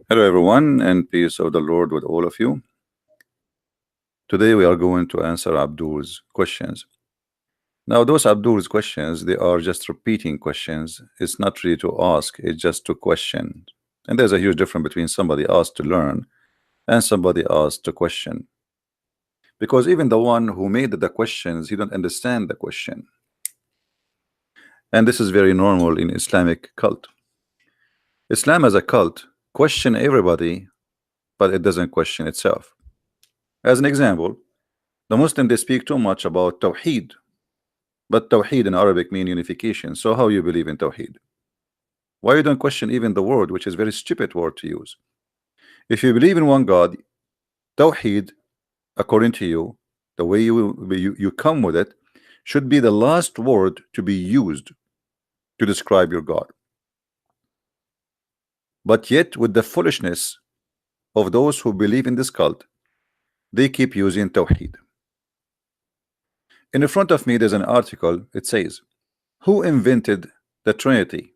Hello, everyone, and peace of the Lord with all of you. Today, we are going to answer Abdul's questions. Now, those Abdul's questions, they are just repeating questions. It's not really to ask, it's just to question. And there's a huge difference between somebody asked to learn and somebody asked to question. Because even the one who made the questions, he don't understand the question. And this is very normal in Islamic cult. Islam as a cult question everybody, but it doesn't question itself. As an example, the Muslims they speak too much about Tawheed, but Tawheed in Arabic mean unification. So how you believe in Tawheed? Why you don't question even the word, which is a very stupid word to use? If you believe in one God, Tawheed, according to you, the way you come with it, should be the last word to be used to describe your God. But yet, with the foolishness of those who believe in this cult, they keep using Tawheed. In front of me, there's an article. It says, "Who invented the Trinity?"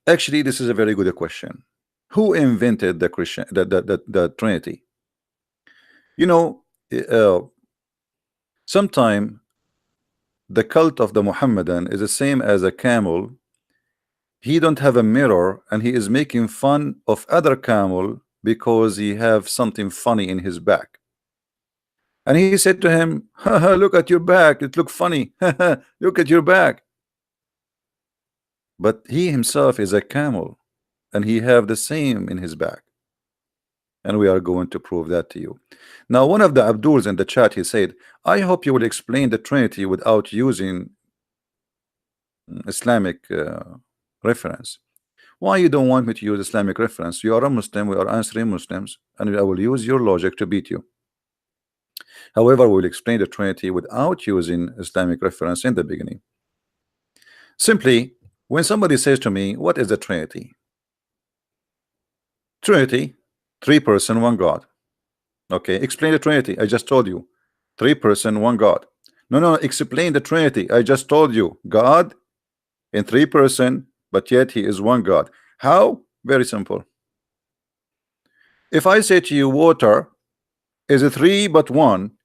Actually, this is a very good question. Who invented the Christian the Trinity? You know, sometime the cult of the Muhammadan is the same as a camel. He don't have a mirror, and he is making fun of other camel because he have something funny in his back. And he said to him, "Haha, look at your back. It look funny. Look at your back." But he himself is a camel, and he have the same in his back. And we are going to prove that to you. Now, one of the Abduls in the chat, he said, "I hope you will explain the Trinity without using Islamic reference." Why you don't want me to use Islamic reference? You are a Muslim, we are answering Muslims, and I will use your logic to beat you. However, we will explain the Trinity without using Islamic reference in the beginning. Simply, when somebody says to me, "What is the Trinity?" Trinity, three person, one God. Okay, explain the Trinity. I just told you, three person, one God. No, explain the Trinity. I just told you, God in three person, but yet he is one God. How? Very simple. If I say to you, water is a three but one,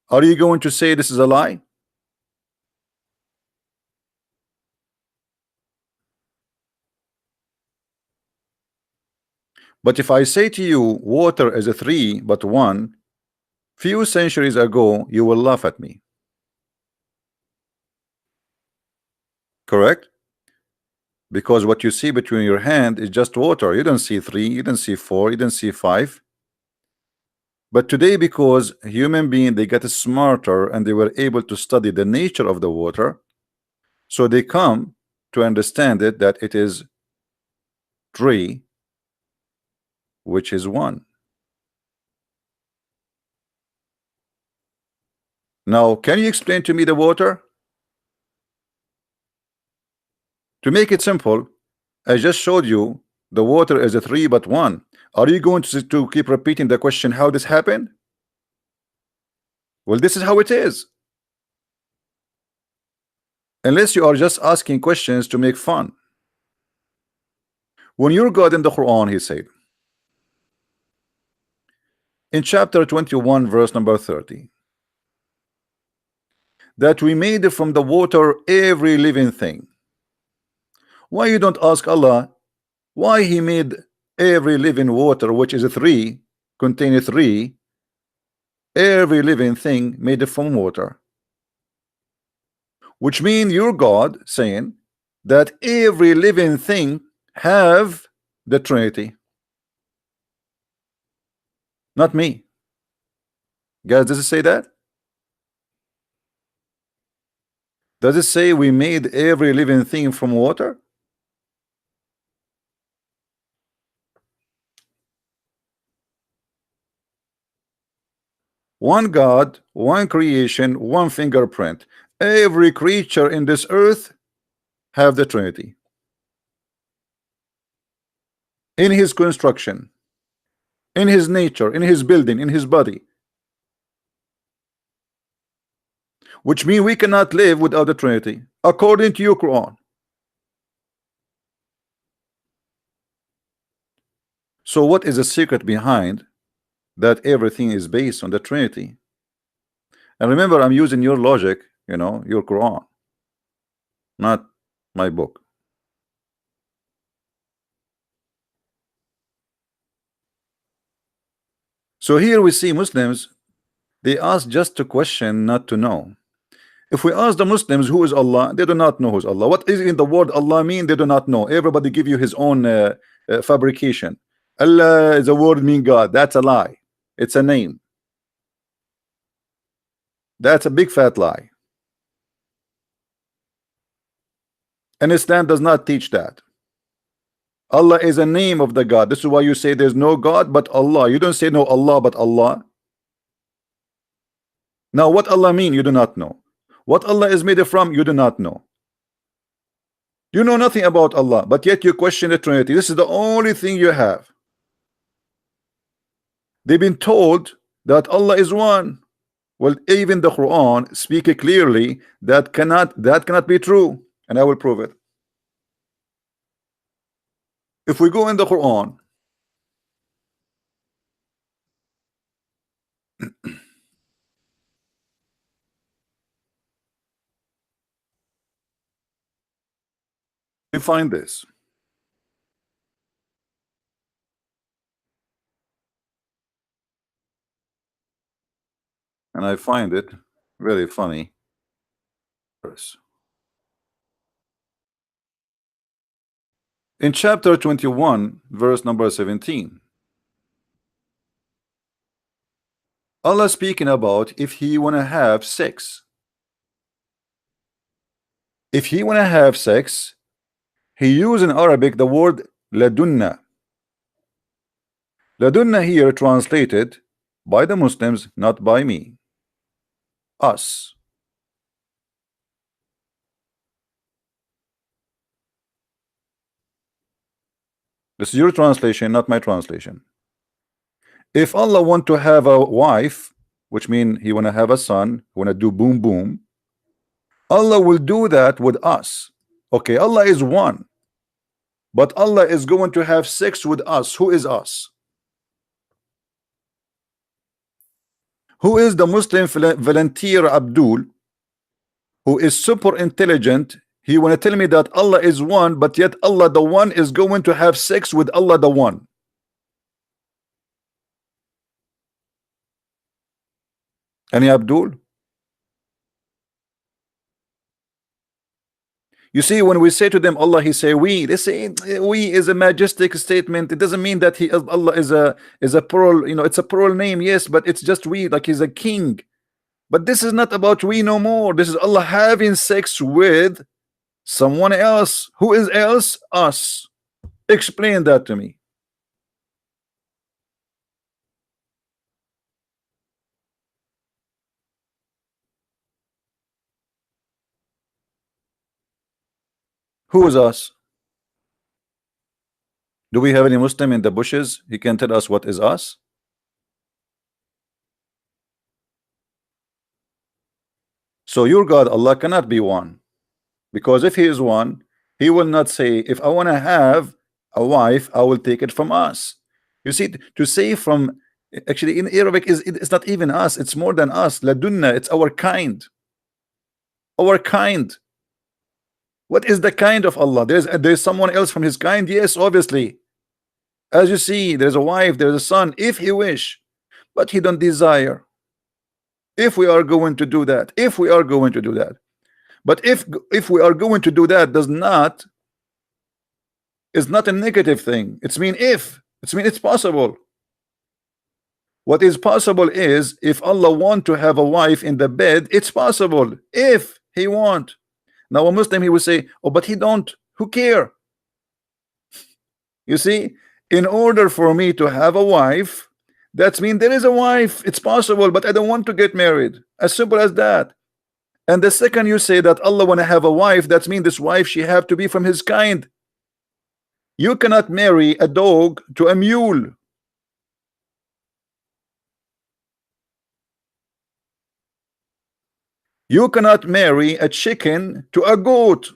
are you going to say this is a lie? But if I say to you, water is a three but one, few centuries ago, you will laugh at me. Correct? Because what you see between your hand is just water. You don't see three, you don't see four, you don't see five. But today, because human beings they get smarter and they were able to study the nature of the water, so they come to understand it that it is three, which is one. Now, can you explain to me the water? To make it simple, I just showed you the water is a three but one. Are you going to keep repeating the question how this happened? Well, this is how it is. Unless you are just asking questions to make fun. When your God in the Quran, he said in chapter 21 verse number 30 that we made from the water every living thing. Why you don't ask Allah why he made every living water, which is a three, contain three, every living thing made from water? Which means your God saying that every living thing have the Trinity. Not me. Guys, does it say that? Does it say we made every living thing from water? One God, one creation, one fingerprint. Every creature in this earth have the Trinity in his construction, in his nature, in his building, in his body. Which means we cannot live without the Trinity according to your Quran. So what is the secret behind that everything is based on the Trinity? And remember, I'm using your logic, you know, your Quran, not my book. So here we see Muslims, they ask just to question, not to know. If we ask the Muslims who is Allah, they do not know who's Allah. What is in the word Allah mean? They do not know. Everybody give you his own fabrication. Allah is a word mean God. That's a lie. It's a name. That's a big fat lie. And Islam does not teach that. Allah is a name of the God. This is why you say there's no God but Allah. You don't say no Allah but Allah. Now what Allah mean? You do not know. What Allah is made from? You do not know. You know nothing about Allah, but yet you question the Trinity. This is the only thing you have. They've been told that Allah is one. Well, even the Quran speak clearly that cannot be true, and I will prove it. If we go in the Quran, we find this. And I find it very funny. In chapter 21, verse number 17, Allah speaking about if he wanna have sex. If he wanna have sex, he used in Arabic the word ladunna. Ladunna here translated by the Muslims, not by me. Us. This is your translation, not my translation. If Allah want to have a wife, which means he wanna have a son, wanna do boom boom, Allah will do that with us. Okay, Allah is one, but Allah is going to have sex with us. Who is us? Who is the Muslim volunteer Abdul, who is super intelligent? He want to tell me that Allah is one, but yet Allah the one is going to have sex with Allah the one. Any Abdul? You see, when we say to them Allah, he say we. They say we is a majestic statement. It doesn't mean that Allah is a plural, you know, it's a plural name, yes, but it's just we, like he's a king. But this is not about we no more. This is Allah having sex with someone else. Who is else? Us. Explain that to me. Who is us? Do we have any Muslim in the bushes? He can tell us what is us. So your God Allah cannot be one, because if he is one, he will not say if I want to have a wife I will take it from us. You see, to say from, actually in Arabic it's not even us, it's more than us. Ladunna, it's our kind. Our kind. What is the kind of Allah? There's someone else from his kind, yes, obviously. As you see, there's a wife, there's a son, if he wish, but he don't desire. If we are going to do that, if we are going to do that, but if we are going to do that, is not a negative thing. It's mean if, it's mean it's possible. What is possible is if Allah want to have a wife in the bed, it's possible if he want. Now a Muslim, he will say, oh, but he don't, who care? You see, in order for me to have a wife, that's mean there is a wife, it's possible, but I don't want to get married. As simple as that. And the second you say that Allah want to have a wife, that's mean this wife, she have to be from his kind. You cannot marry a dog to a mule. You cannot marry a chicken to a goat.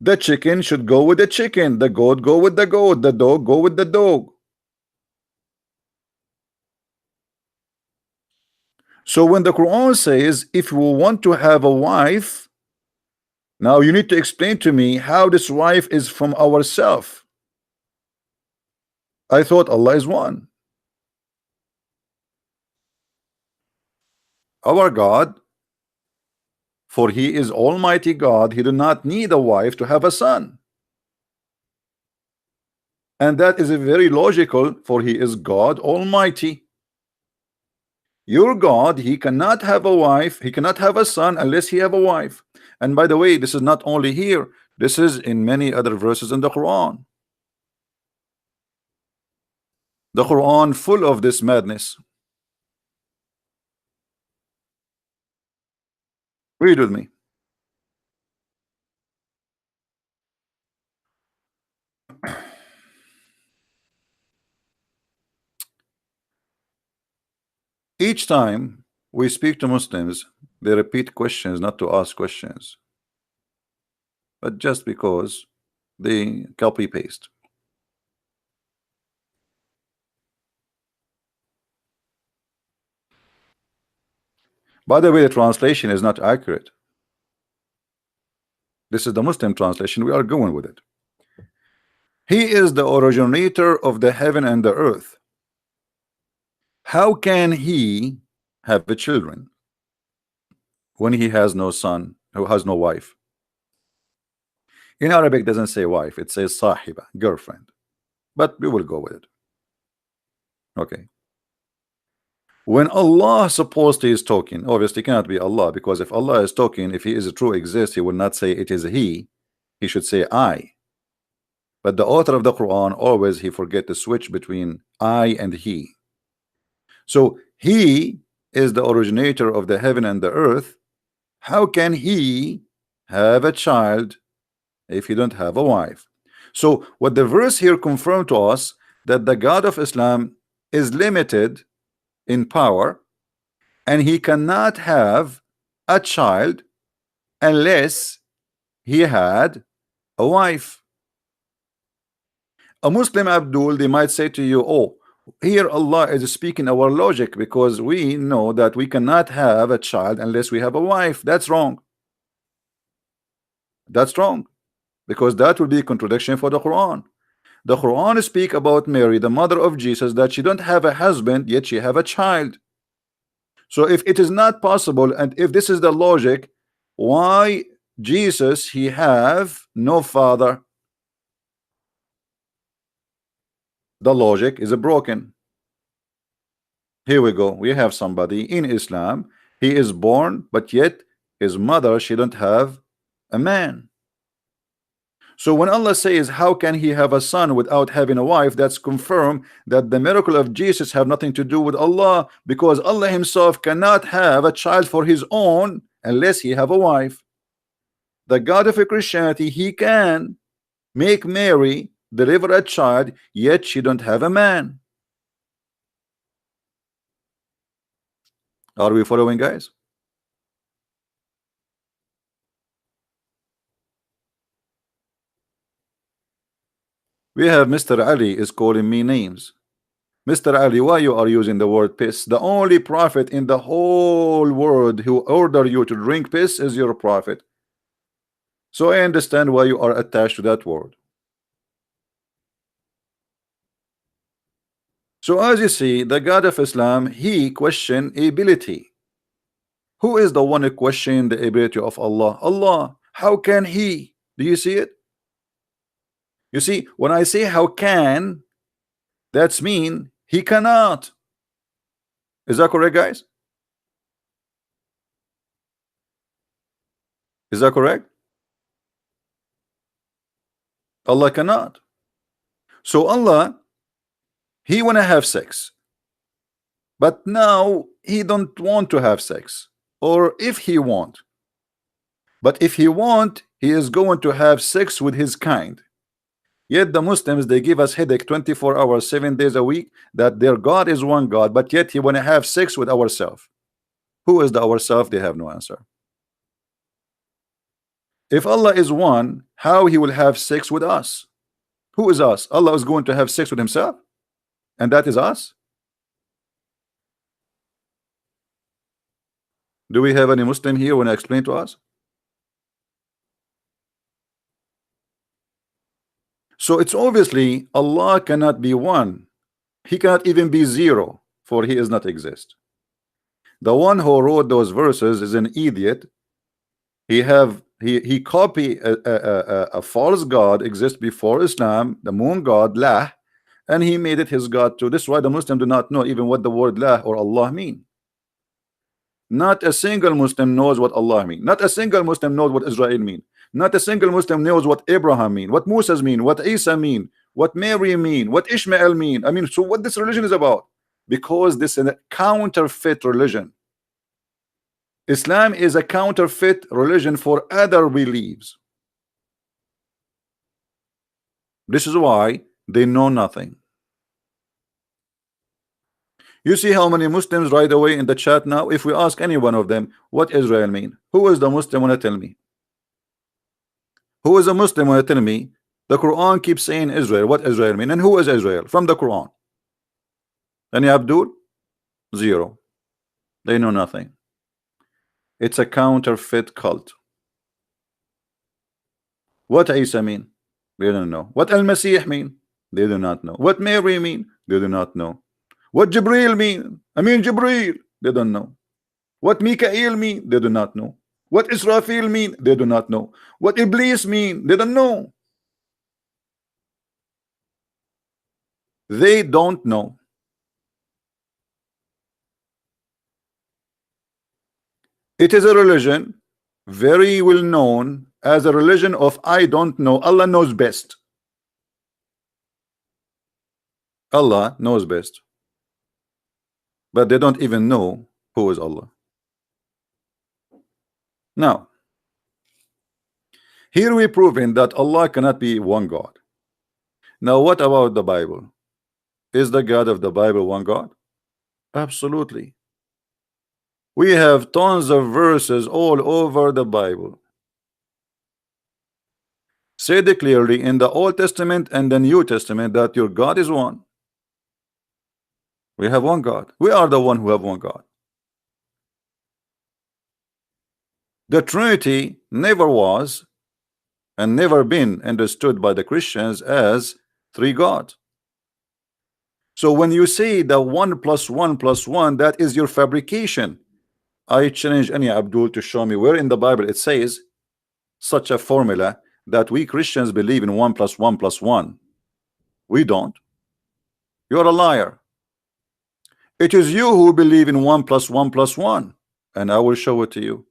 The chicken should go with the chicken, the goat go with the goat, the dog go with the dog. So when the Quran says if you want to have a wife, now you need to explain to me how this wife is from ourself. I thought Allah is one. Our God, for He is Almighty God, He do not need a wife to have a son. And that is very logical, for He is God Almighty. Your God, He cannot have a wife, He cannot have a son unless He have a wife. And by the way, this is not only here, this is in many other verses in the Quran. The Quran full of this madness. Read with me. Each time we speak to Muslims, they repeat questions not to ask questions, but just because they copy paste. By the way, the translation is not accurate. This is the Muslim translation. We are going with it. He is the originator of the heaven and the earth. How can he have the children when he has no son, who has no wife? In Arabic, it doesn't say wife, it says sahiba, girlfriend. But we will go with it. Okay. When Allah supposedly is talking, obviously cannot be Allah, because if Allah is talking, if He is a true exist, He will not say it is He should say I. But the author of the Quran always he forget to switch between I and He. So He is the originator of the heaven and the earth. How can He have a child if He don't have a wife? So what the verse here confirmed to us, that the God of Islam is limited in power, and He cannot have a child unless He had a wife. A Muslim, Abdul, they might say to you, oh, here Allah is speaking our logic, because we know that we cannot have a child unless we have a wife. That's wrong. That's wrong, because that will be a contradiction for the Quran. The Quran speak about Mary, the mother of Jesus, that she don't have a husband, yet she have a child. So if it is not possible, and if this is the logic, why Jesus he have no father? The logic is broken. Here we go. We have somebody in Islam. He is born, but yet his mother, she don't have a man. So when Allah says, how can he have a son without having a wife? That's confirmed that the miracle of Jesus have nothing to do with Allah, because Allah himself cannot have a child for his own unless he have a wife. The God of Christianity, he can make Mary deliver a child, yet she don't have a man. Are we following, guys? We have Mr. Ali is calling me names. Mr. Ali, why you are using the word piss? The only prophet in the whole world who order you to drink piss is your prophet. So I understand why you are attached to that word. So as you see, the God of Islam, he questioned ability. Who is the one who questioned the ability of Allah? Allah. How can he? Do you see it? You see, when I say how can, that's mean he cannot. Is that correct, guys? Is that correct? Allah cannot. So Allah, he wanna have sex, but now he don't want to have sex. Or if he want, but if he want, he is going to have sex with his kind. Yet the Muslims, they give us headache 24 hours 7 days a week, that their God is one God, but yet he want to have sex with ourselves. Who is the ourself? They have no answer. If Allah is one, how he will have sex with us. Who is us? Allah is going to have sex with himself, and that is us. Do we have any Muslim here when I explain to us? So it's obviously Allah cannot be one. He cannot even be zero, for he is not exist. The one who wrote those verses is an idiot. He copy a false god exist before Islam, the moon god Lah, and he made it his god too. This is why the Muslims do not know even what the word Lah or Allah mean. Not a single Muslim knows what Allah mean. Not a single Muslim knows what Israel mean. Not a single Muslim knows what Abraham mean, what Moses mean, what Isa mean, what Mary mean, what Ishmael mean. I mean, so what this religion is about? Because this is a counterfeit religion. Islam is a counterfeit religion for other beliefs. This is why they know nothing. You see how many Muslims right away in the chat now? If we ask any one of them what Israel mean, who is the Muslim wanna tell me? Who is a Muslim wanna tell me? The Quran keeps saying Israel. What Israel mean? And who is Israel from the Quran? Any Abdul? Zero. They know nothing. It's a counterfeit cult. What Isa mean? They don't know. What Al-Masih mean? They do not know. What Mary mean? They do not know. What Jibril mean? I mean Jibril. They don't know. What Mikael mean? They do not know. What Israfil mean? They do not know. What Iblis mean? They don't know. They don't know. It is a religion very well known as a religion of I don't know. Allah knows best. Allah knows best. But they don't even know who is Allah. Now, here we proving that Allah cannot be one God. Now, what about the Bible? Is the God of the Bible one God? Absolutely. We have tons of verses all over the Bible. Said it clearly in the Old Testament and the New Testament that your God is one. We have one God. We are the one who have one God. The Trinity never was and never been understood by the Christians as three gods. So when you say the 1 + 1 + 1, that is your fabrication. I challenge any Abdul to show me where in the Bible it says such a formula that we Christians believe in 1 + 1 + 1. We don't. You're a liar. It is you who believe in 1 + 1 + 1, and I will show it to you.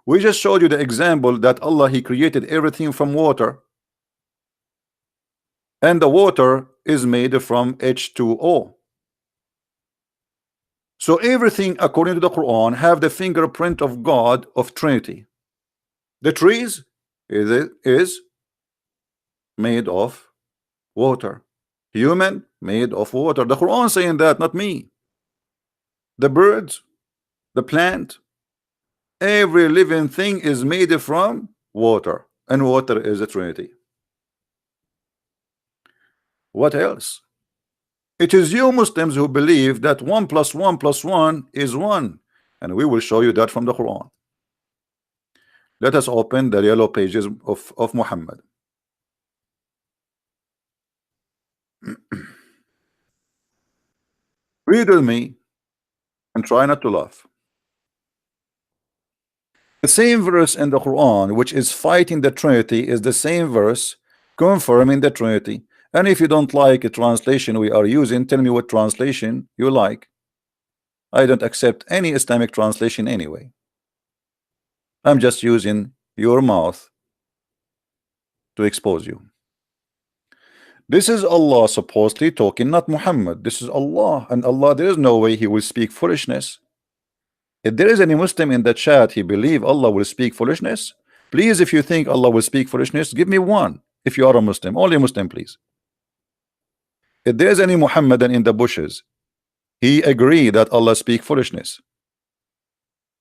We just showed you the example that Allah, He created everything from water, and the water is made from H2O. So everything according to the Quran have the fingerprint of God of Trinity. The trees is made of water. Human made of water. The Quran saying that, not me. The birds, the plant, every living thing is made from water, and water is a Trinity. What else? It is you Muslims who believe that 1 + 1 + 1 is 1, and we will show you that from the Quran. Let us open the yellow pages of Muhammad. Read with me and try not to laugh. The same verse in the Quran which is fighting the Trinity is the same verse confirming the Trinity. And if you don't like a translation we are using, tell me what translation you like. I don't accept any Islamic translation anyway. I'm just using your mouth to expose you. This is Allah supposedly talking, not Muhammad. This is Allah, and Allah, there is no way He will speak foolishness. If there is any Muslim in the chat, he believe Allah will speak foolishness, please, if you think Allah will speak foolishness, give me one. If you are a Muslim, only Muslim, please. If there is any Muhammadan in the bushes, he agree that Allah speak foolishness.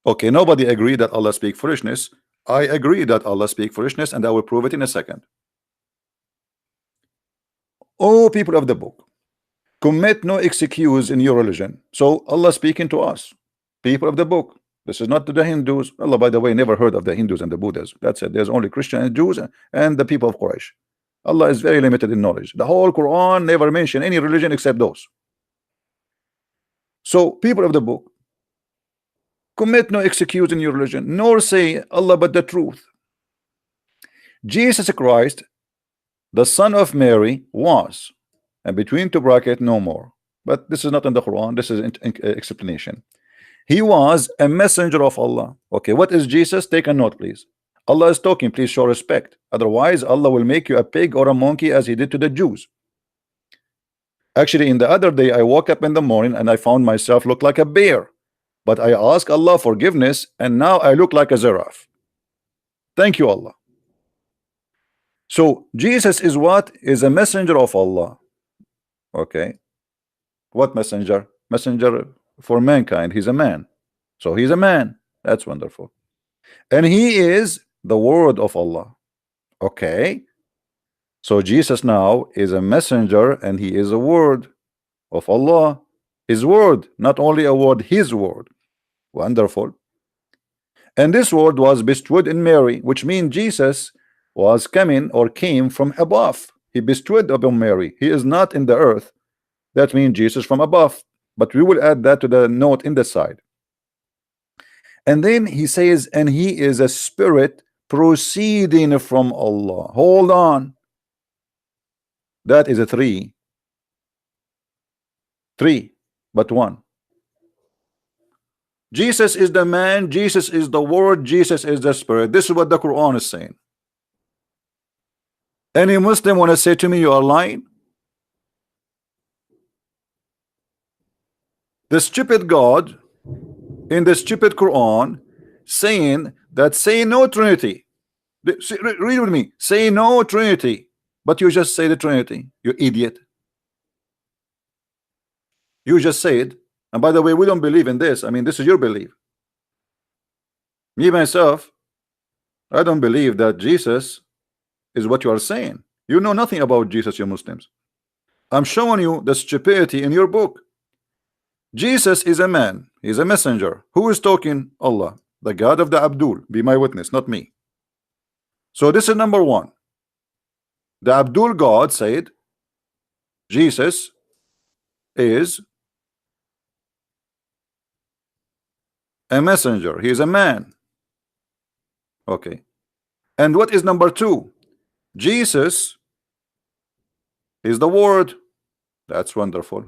Okay, nobody agree that Allah speak foolishness. I agree that Allah speak foolishness, and I will prove it in a second. Oh, people of the book, commit no excuse in your religion. So Allah speaking to us, people of the book. This is not to the Hindus. Allah, by the way, never heard of the Hindus and the Buddhas. That's it. There's only Christian and Jews and the people of Quraysh. Allah is very limited in knowledge. The whole Quran never mentioned any religion except those. So, people of the book, commit no excuse in your religion, nor say Allah but the truth. Jesus Christ, the son of Mary, was, and between two brackets, no more. But this is not in the Quran. This is an explanation. He was a messenger of Allah. Okay, what is Jesus? Take a note, please. Allah is talking. Please show respect. Otherwise, Allah will make you a pig or a monkey, as He did to the Jews. Actually, in the other day, I woke up in the morning and I found myself look like a bear. But I ask Allah forgiveness, and now I look like a giraffe. Thank you, Allah. So Jesus is what? Is a messenger of Allah. Okay. What messenger? Messenger for mankind. He's a man. So he's a man. That's wonderful. And he is the word of Allah. Okay. So Jesus now is a messenger, and he is a word of Allah. His word, not only a word, his word. Wonderful. And this word was bestowed in Mary, which means Jesus was coming or came from above. He bestowed upon Mary. He is not in the earth. That means Jesus from above. But we will add that to the note in the side. And then he says, and he is a spirit proceeding from Allah. Hold on. That is a three, but one. Jesus is the man, Jesus is the word, Jesus is the spirit. This is what the Quran is saying. Any Muslim want to say to me you are lying? The stupid God in the stupid Quran saying that say no Trinity. Read with me. Say no Trinity. But you just say the Trinity. You idiot. You just say it. And by the way, we don't believe in this. I mean, this is your belief. Me myself, I don't believe that Jesus is what you are saying. You know nothing about Jesus, you Muslims. I'm showing you the stupidity in your book. Jesus is a man. He's a messenger. Who is talking? Allah, the God of the Abdul. Be my witness, not me. So this is number one. The Abdul God said Jesus is a messenger. He is a man. Okay. And what is number two? Jesus is the word. That's wonderful.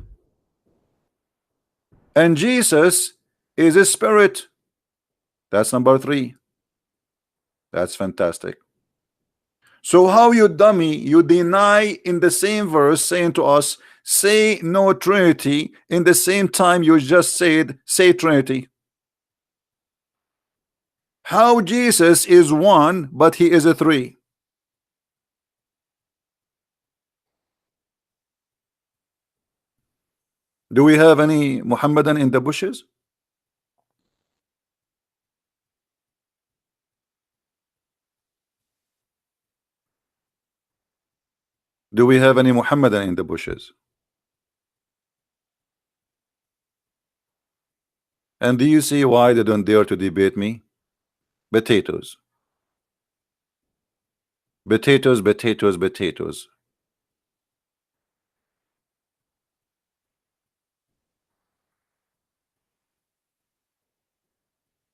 And Jesus is a spirit. That's number three. That's fantastic. So how, you dummy, you deny in the same verse saying to us, say no Trinity, in the same time you just said say Trinity? How Jesus is one but he is a three? Do we have any Muhammadan in the bushes? Do we have any Muhammadan in the bushes? And do you see why they don't dare to debate me? Potatoes. Potatoes, potatoes, potatoes.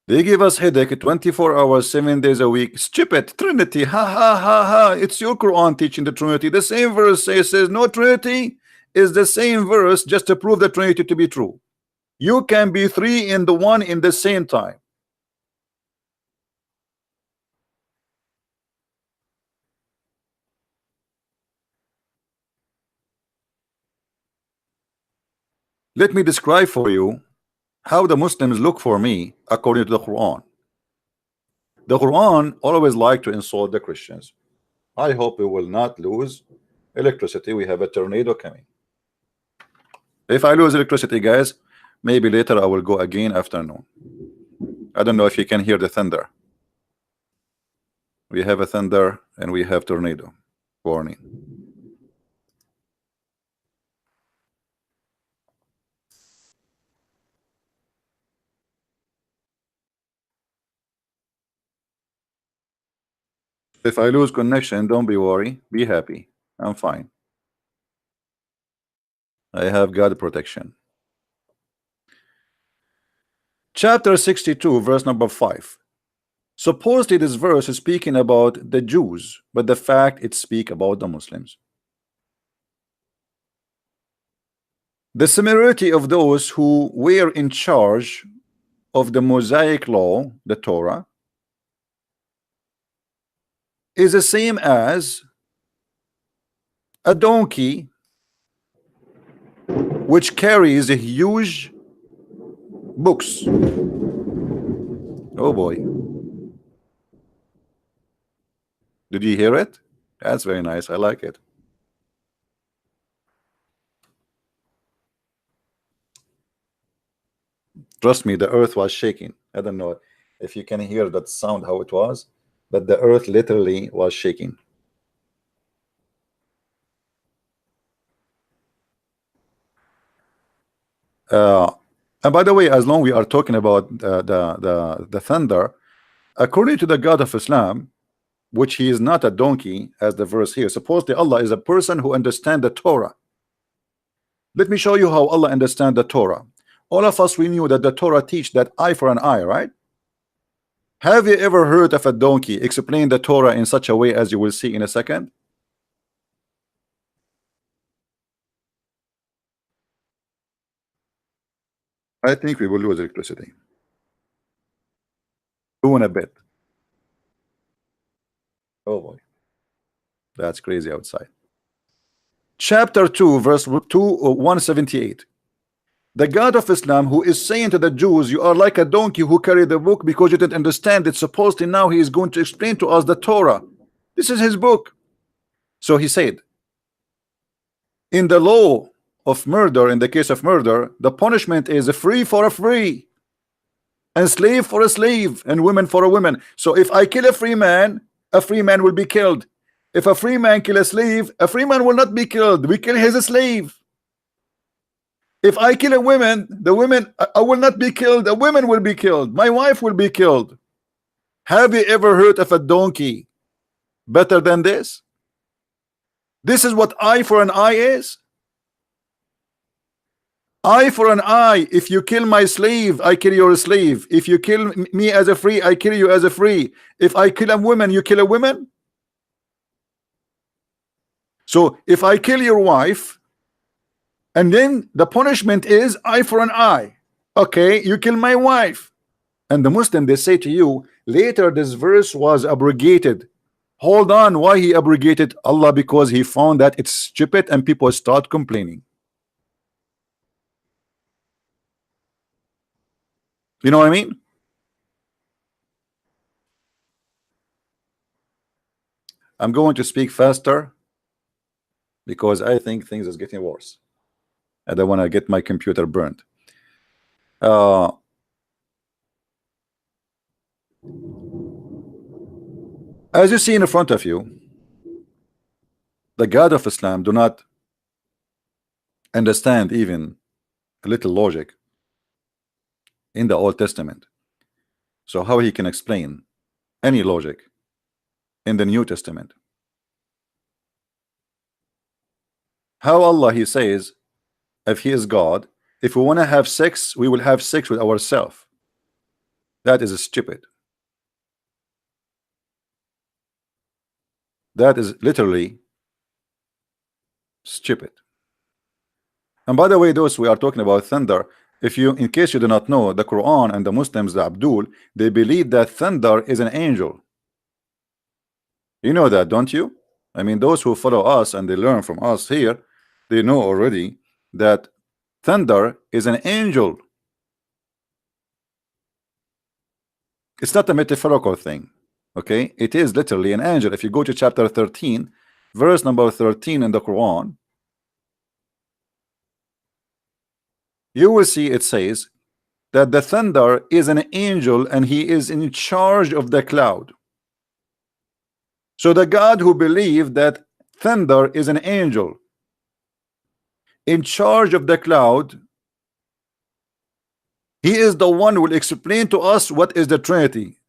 They give us headache 24 hours, 7 days a week. Stupid Trinity. Ha ha ha ha. It's your Quran teaching the Trinity. The same verse says no Trinity is the same verse just to prove the Trinity to be true. You can be three in the one in the same time. Let me describe for you how the Muslims look for me according to the Quran. The Quran always like to insult the Christians. I hope we will not lose electricity. We have a tornado coming. If I lose electricity, guys, maybe later I will go again afternoon. I don't know if you can hear the thunder. We have a thunder and we have tornado warning. If I lose connection, don't be worried. Be happy. I'm fine. I have God protection. Chapter 62, verse number 5. Supposedly this verse is speaking about the Jews, but the fact it speaks about the Muslims. The similarity of those who were in charge of the Mosaic law, the Torah, is the same as a donkey which carries a huge books. Oh boy. Did you hear it? That's very nice. I like it. Trust me, the earth was shaking. I don't know if you can hear that sound, how it was, but the earth literally was shaking. And by the way, as long we are talking about the thunder, according to the God of Islam, which he is not a donkey, as the verse here, supposedly Allah is a person who understands the Torah. Let me show you how Allah understands the Torah. All of us, we knew that the Torah teach that eye for an eye, right? Have you ever heard of a donkey explain the Torah in such a way as you will see in a second? I think we will lose electricity. Doing a bit. Oh boy, that's crazy outside. Chapter 2, verse 178. The God of Islam, who is saying to the Jews, you are like a donkey who carried the book because you didn't understand it. Supposedly now he is going to explain to us the Torah. This is his book. So he said, in the law of murder, in the case of murder, the punishment is a free for a free, and slave for a slave, and women for a woman. So if I kill a free man will be killed. If a free man kill a free man will not be killed. We kill his slave. If I kill a woman, I will not be killed. A woman will be killed. My wife will be killed. Have you ever heard of a donkey better than this? This is what eye for an eye is. Eye for an eye. If you kill my slave, I kill your slave. If you kill me as a free, I kill you as a free. If I kill a woman, you kill a woman. So if I kill your wife, and then the punishment is eye for an eye. Okay, you kill my wife. And the Muslim, they say to you, later this verse was abrogated. Hold on, why he abrogated? Allah, because he found that it's stupid and people start complaining. You know what I mean? I'm going to speak faster because I think things is getting worse. I don't want to get my computer burned. As you see in front of you, the God of Islam do not understand even a little logic in the Old Testament. So how he can explain any logic in the New Testament? How Allah, he says, if he is God, if we want to have sex, we will have sex with ourselves. That is stupid. That is literally stupid. And by the way, those we are talking about thunder, if you, in case you do not know, the Quran and the Muslims, the Abdul, they believe that thunder is an angel. You know that, don't you? I mean, those who follow us and they learn from us here, they know already that thunder is an angel. It's not a metaphorical thing. Okay, it is literally an angel. If you go to chapter 13, verse number 13 in the Quran, you will see it says that the thunder is an angel and he is in charge of the cloud. So the God who believed that thunder is an angel in charge of the cloud, he is the one who will explain to us what is the Trinity.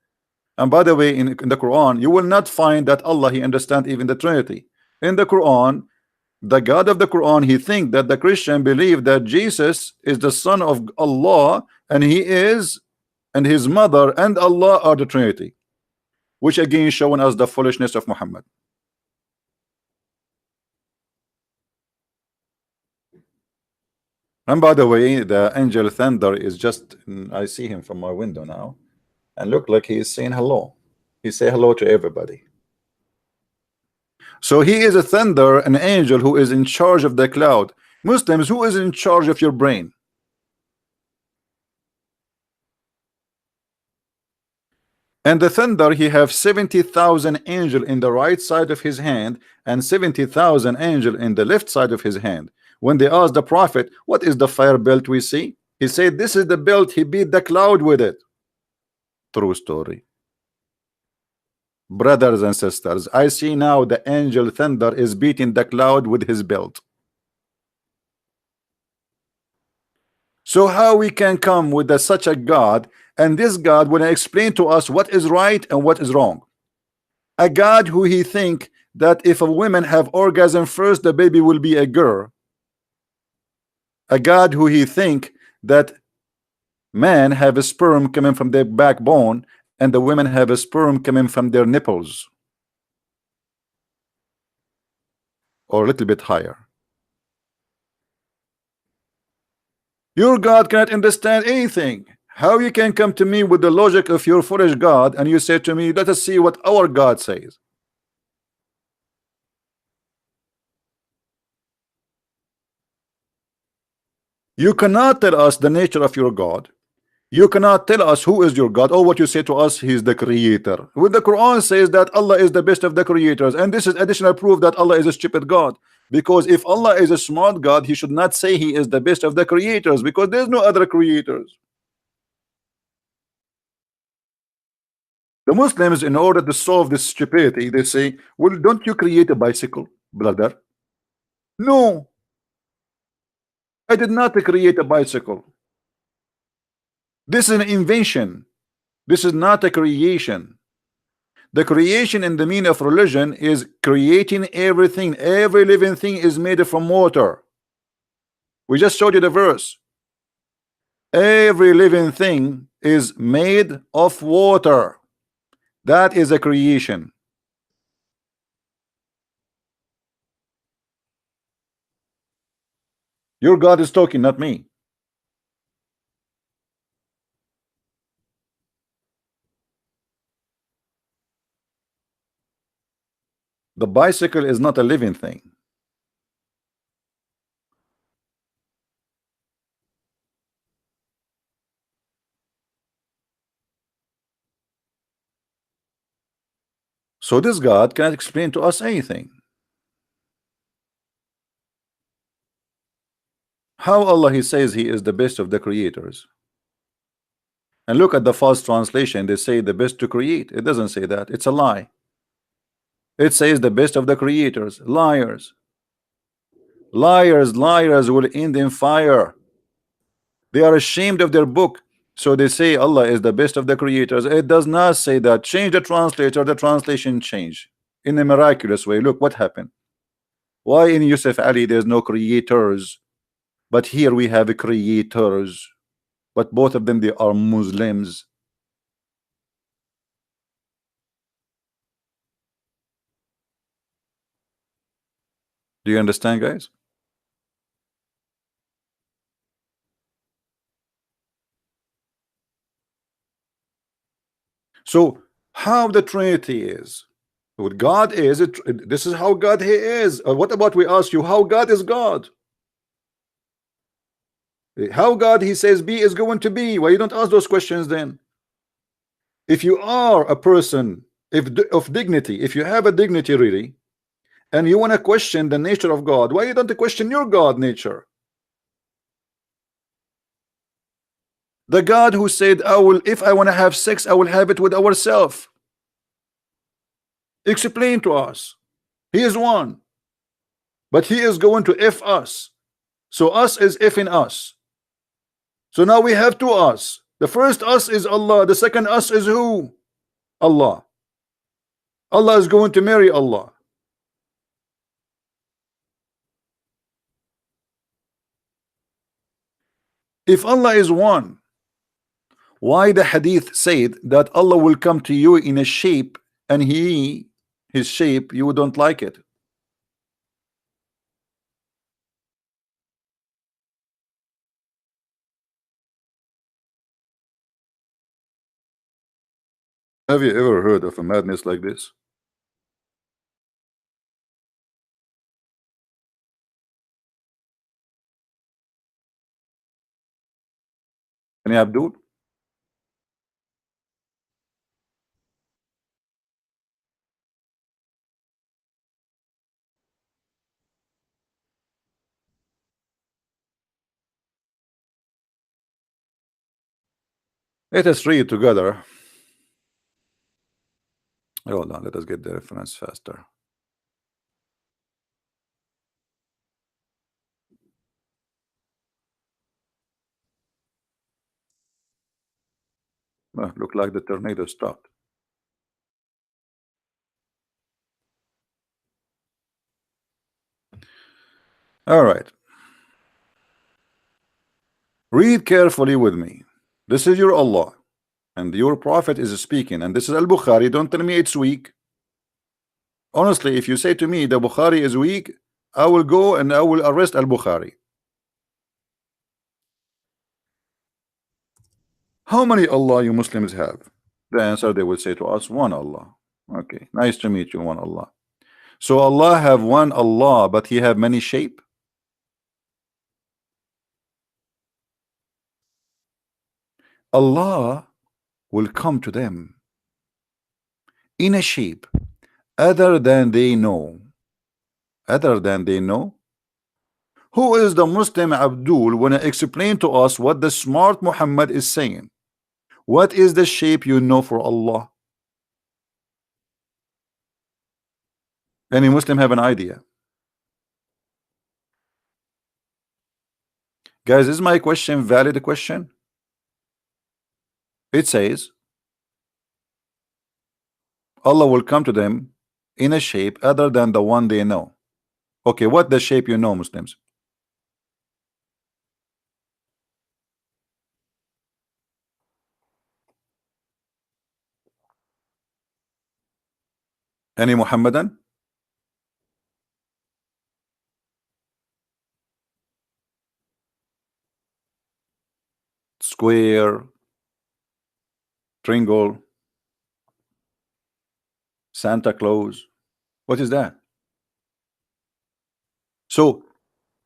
And by the way, in the Quran, you will not find that Allah he understand even the Trinity. In the Quran, the God of the Quran, he think that the Christian believe that Jesus is the son of Allah, and he is, and his mother and Allah are the Trinity, which again showing us the foolishness of Muhammad. And by the way, the angel thunder is just, I see him from my window now, and look like he is saying hello. He say hello to everybody. So he is a thunder, an angel who is in charge of the cloud. Muslims, who is in charge of your brain? And the thunder, he have 70,000 angel in the right side of his hand and 70,000 angel in the left side of his hand. When they asked the prophet, what is the fire belt we see? He said, this is the belt, he beat the cloud with it. True story. Brothers and sisters, I see now the angel thunder is beating the cloud with his belt. So how we can come with such a God, and this God will explain to us what is right and what is wrong? A God who he think that if a woman have orgasm first, the baby will be a girl. A God who he think that men have a sperm coming from their backbone and the women have a sperm coming from their nipples, or a little bit higher. Your God cannot understand anything. How you can come to me with the logic of your foolish God and you say to me, let us see what our God says? You cannot tell us the nature of your God. You cannot tell us who is your God. Or what you say to us, he is the creator. When the Quran says that Allah is the best of the creators, and this is additional proof that Allah is a stupid God. Because if Allah is a smart God, he should not say he is the best of the creators, because there's no other creators. The Muslims, in order to solve this stupidity, they say, well, don't you create a bicycle, brother? No, I did not create a bicycle. This is an invention. This is not a creation. The creation in the meaning of religion is creating everything. Every living thing is made from water. We just showed you the verse. Every living thing is made of water. That is a creation. Your God is talking, not me. The bicycle is not a living thing. So this God cannot explain to us anything. How Allah he says he is the best of the creators? And look at the false translation. They say the best to create. It doesn't say that. It's a lie. It says the best of the creators. Liars. Liars, liars will end in fire. They are ashamed of their book. So they say Allah is the best of the creators. It does not say that. Change the translator, the translation change in a miraculous way. Look what happened. Why in Yusuf Ali there's no creators, but here we have creators, but both of them they are Muslims. Do you understand, guys? So how the Trinity is, what God is, this is how God he is. What about we ask you how God is God? How God he says be is going to be. Why you don't ask those questions then? If you are a person of dignity, if you have a dignity really, and you want to question the nature of God, why you don't question your God nature? The God who said, I will, if I want to have sex, I will have it with ourselves. Explain to us. He is one, but he is going to F us. So us is F in us. So now we have two us. The first us is Allah. The second us is who? Allah. Allah is going to marry Allah. If Allah is one, why the hadith said that Allah will come to you in a shape, and his shape, you don't like it? Have you ever heard of a madness like this? Any Abdul? Let us read together. Hold on, let us get the reference faster. Look like the tornado stopped. All right. Read carefully with me. This is your Allah, and your prophet is speaking, and this is Al-Bukhari. Don't tell me it's weak. Honestly, if you say to me the Bukhari is weak, I will go and I will arrest Al-Bukhari. How many Allah you Muslims have? The answer they will say to us, one Allah. Okay, nice to meet you, one Allah. So Allah have one Allah, but he have many shape. Allah will come to them in a shape other than they know. Other than they know. Who is the Muslim Abdul when I explain to us what the smart Muhammad is saying? What is the shape you know for Allah? Any Muslim have an idea? Guys, is my question valid question? It says Allah will come to them in a shape other than the one they know. Okay, what the shape you know, Muslims? Any Muhammadan? Square, triangle, Santa Claus. What is that? So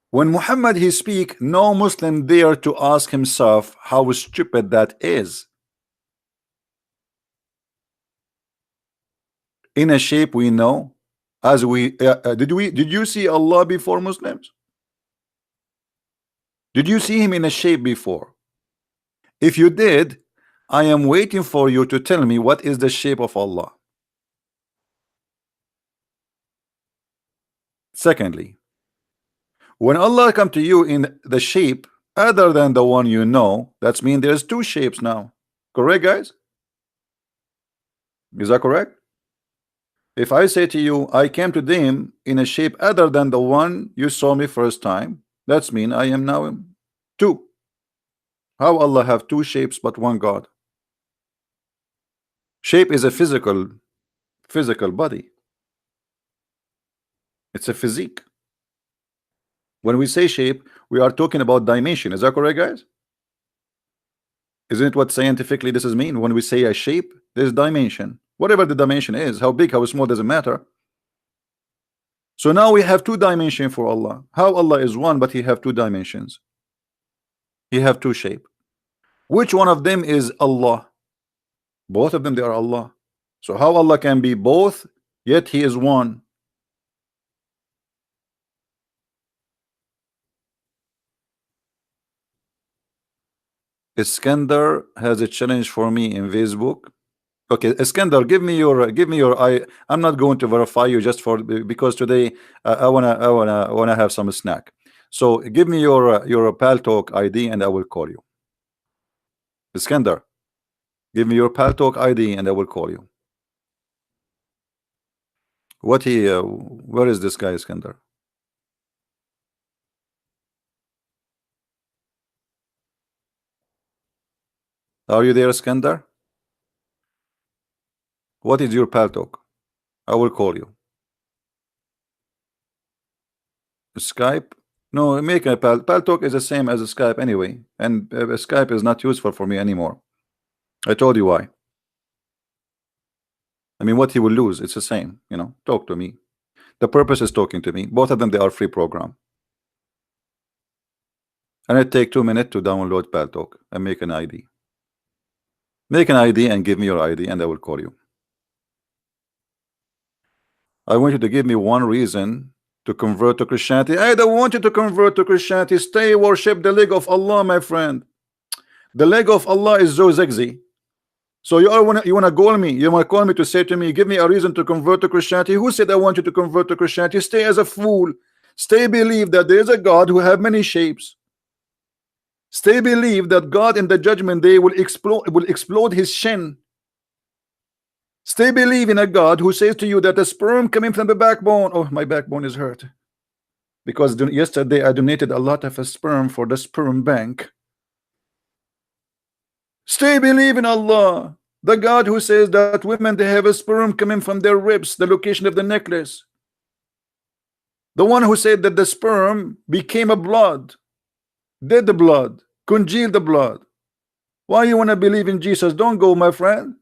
when Muhammad he speak, no Muslim dare to ask himself how stupid that is. In a shape we know, as we did you see Allah before, Muslims? Did you see him in a shape before? If you did, I am waiting for you to tell me what is the shape of Allah. Secondly, when Allah come to you in the shape other than the one you know, that's mean there's two shapes now. Correct, guys? Is that correct? If I say to you, I came to them in a shape other than the one you saw me first time, that's mean I am now two. How Allah have two shapes but one God? Shape is a physical body. It's a physique. When we say shape, we are talking about dimension. Is that correct, guys? Isn't it what scientifically this is mean? When we say a shape, there's dimension. Whatever the dimension is, how big, how small, doesn't matter. So now we have two dimensions for Allah. How Allah is one, but he have two dimensions. He have two shape. Which one of them is Allah? Both of them, they are Allah. So how Allah can be both, yet he is one? Iskandar has a challenge for me in Facebook. Okay, Iskandar, give me your I'm not going to verify you just for because today I wanna have some snack. So give me your Paltalk ID and I will call you. Iskandar, give me your Paltalk ID and I will call you. What he where is this guy Iskandar? Are you there, Iskandar? What is your Paltalk? I will call you. Skype? No, make a Paltalk is the same as a Skype anyway, and Skype is not useful for me anymore. I told you why. I mean, what he will lose, it's the same, you know. Talk to me. The purpose is talking to me. Both of them, they are free program. And it take 2 minutes to download Paltalk and make an ID. Make an ID and give me your ID, and I will call you. I want you to give me one reason to convert to Christianity. I don't want you to convert to Christianity. Stay worship the leg of Allah, my friend. The leg of Allah is so sexy. So you wanna call me? You wanna call me to say to me, give me a reason to convert to Christianity? Who said I want you to convert to Christianity? Stay as a fool. Stay believe that there is a God who have many shapes. Stay believe that God in the judgment day will explode his shin. Stay believe in a God who says to you that the sperm coming from the backbone. Oh, my backbone is hurt because yesterday I donated a lot of sperm for the sperm bank. Stay believe in Allah, the God who says that women they have a sperm coming from their ribs, the location of the necklace. The one who said that the sperm became a blood, dead the blood, congealed the blood. Why you want to believe in Jesus? Don't go, my friend.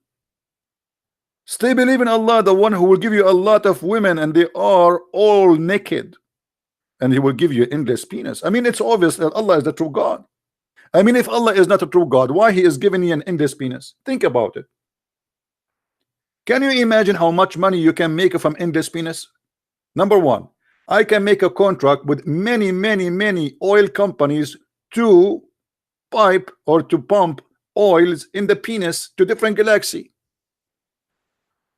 Stay believe in Allah, the one who will give you a lot of women and they are all naked, and he will give you endless penis. I mean, it's obvious that Allah is the true God. I mean, if Allah is not a true God, why he is giving you an endless penis? Think about it. Can you imagine how much money you can make from endless penis? Number one, I can make a contract with many oil companies to pipe or to pump oils in the penis to different galaxy.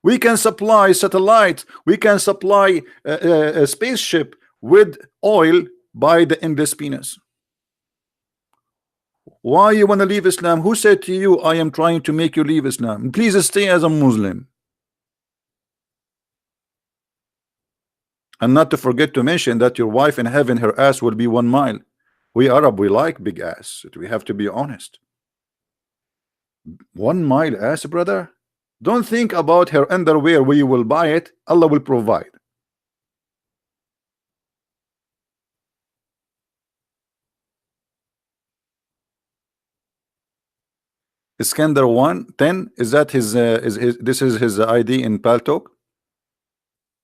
We can supply satellite, we can supply a spaceship with oil by the endless penis. Why you want to leave Islam? Who said to you I am trying to make you leave Islam? Please stay as a Muslim. And not to forget to mention that your wife in heaven, her ass will be 1 mile. We Arab, we like big ass. We have to be honest. 1 mile ass, brother. Don't think about her underwear where you will buy it. Allah will provide. Iskandar 110, is that his this is his ID in Paltalk?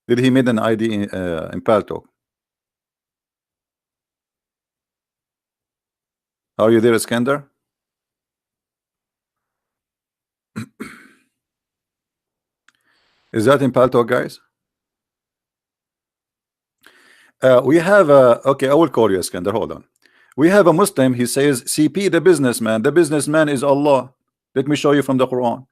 Did he made an ID in Paltalk? Are you there, Iskandar? Is that in Paltalk, guys? We have a okay, I will call you, Iskandar. Hold on. We have a Muslim, he says CP the businessman is Allah. Let me show you from the Quran.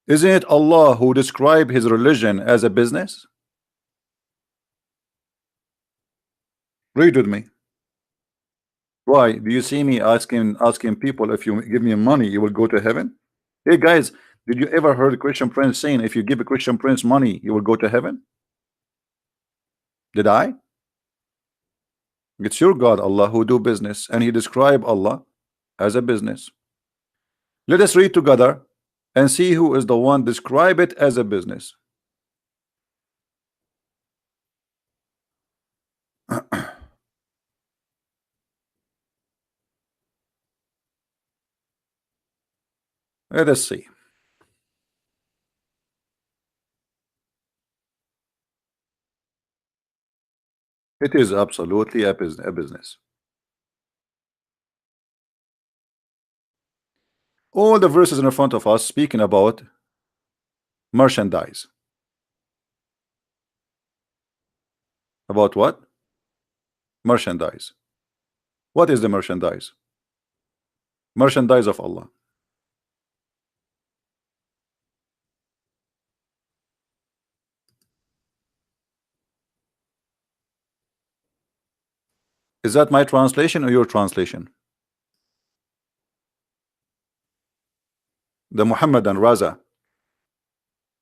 Isn't it Allah who described his religion as a business? Read with me. Why do you see me asking people, if you give me money you will go to heaven? Hey guys, did you ever heard a Christian prince saying if you give a Christian prince money you will go to heaven? Did I? It's your God Allah who do business, and he described Allah as a business. Let us read together and see who is the one describe it as a business. Let us see. It is absolutely a business. All the verses in front of us speaking about merchandise. About what? Merchandise. What is the merchandise? Merchandise of Allah. Is that my translation or your translation? The Muhammadan Raza.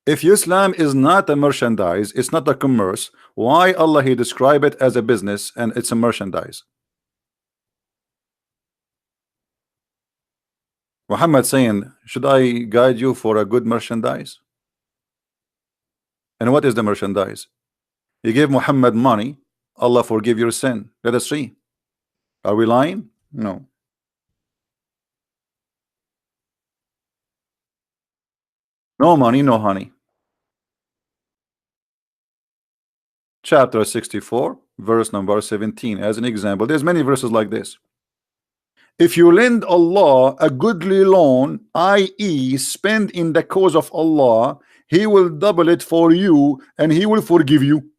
If Islam is not a merchandise, it's not a commerce, why Allah He describe it as a business and it's a merchandise? Muhammad saying, should I guide you for a good merchandise? And what is the merchandise? You give Muhammad money, Allah forgive your sin. Let us see. Are we lying? No. No money, no honey. Chapter 64, verse number 17, as an example. There's many verses like this. If you lend Allah a goodly loan, i.e. spend in the cause of Allah, He will double it for you and He will forgive you.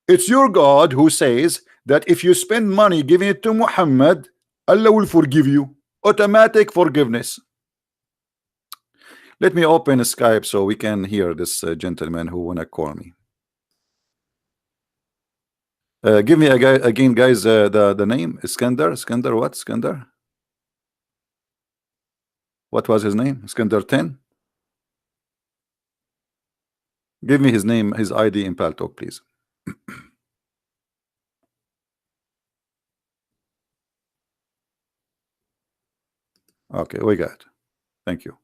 It's your God who says that if you spend money giving it to Muhammad, Allah will forgive you. Automatic forgiveness. Let me open Skype so we can hear this gentleman who wanna call me. Give me again, guys, the name. Iskandar what? Iskandar? What was his name? Iskandar 10? Give me his name, his ID in Paltalk, please. Okay, we got it. Thank you.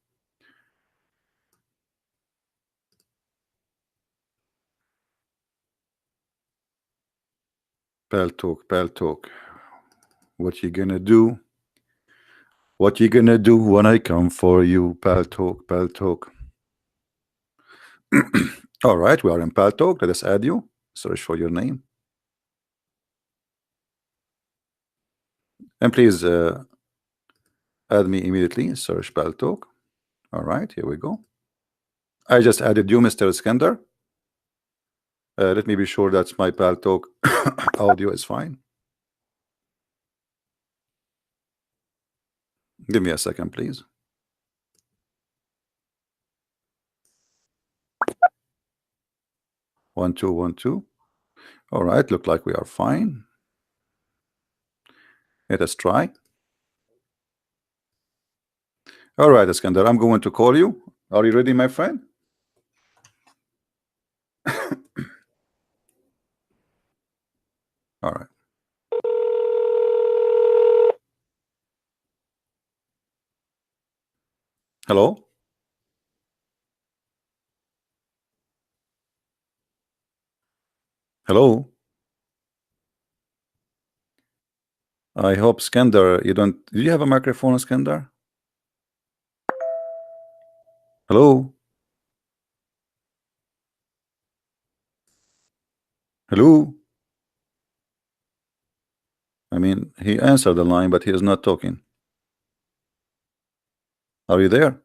Paltalk. What you gonna do? What you gonna do when I come for you? Paltalk. All right, we are in Paltalk. Let us add you. Search for your name. And please add me immediately. Search Paltalk. All right, here we go. I just added you, Mr. Iskandar. Let me be sure that's my Paltalk audio is fine. Give me a second, please. One, two. All right, look like we are fine. Let us try. All right, Iskandar, I'm going to call you. Are you ready, my friend? All right. Hello? Hello? I hope, Iskandar, you don't... Do you have a microphone, Iskandar? Hello? Hello? I mean, he answered the line, but he is not talking. Are you there?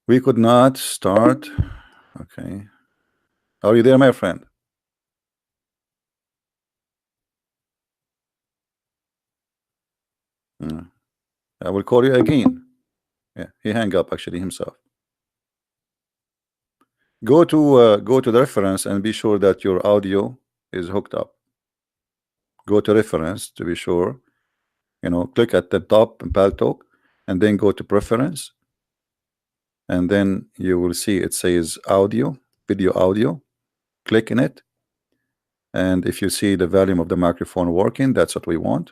We could not start. Okay. Are you there, my friend? I will call you again. Yeah, he hang up actually himself. Go to the reference and be sure that your audio is hooked up. Go to reference to be sure. You know, click at the top in Paltalk and then go to preference, and then you will see it says audio, video audio. Click in it, and if you see the volume of the microphone working, that's what we want.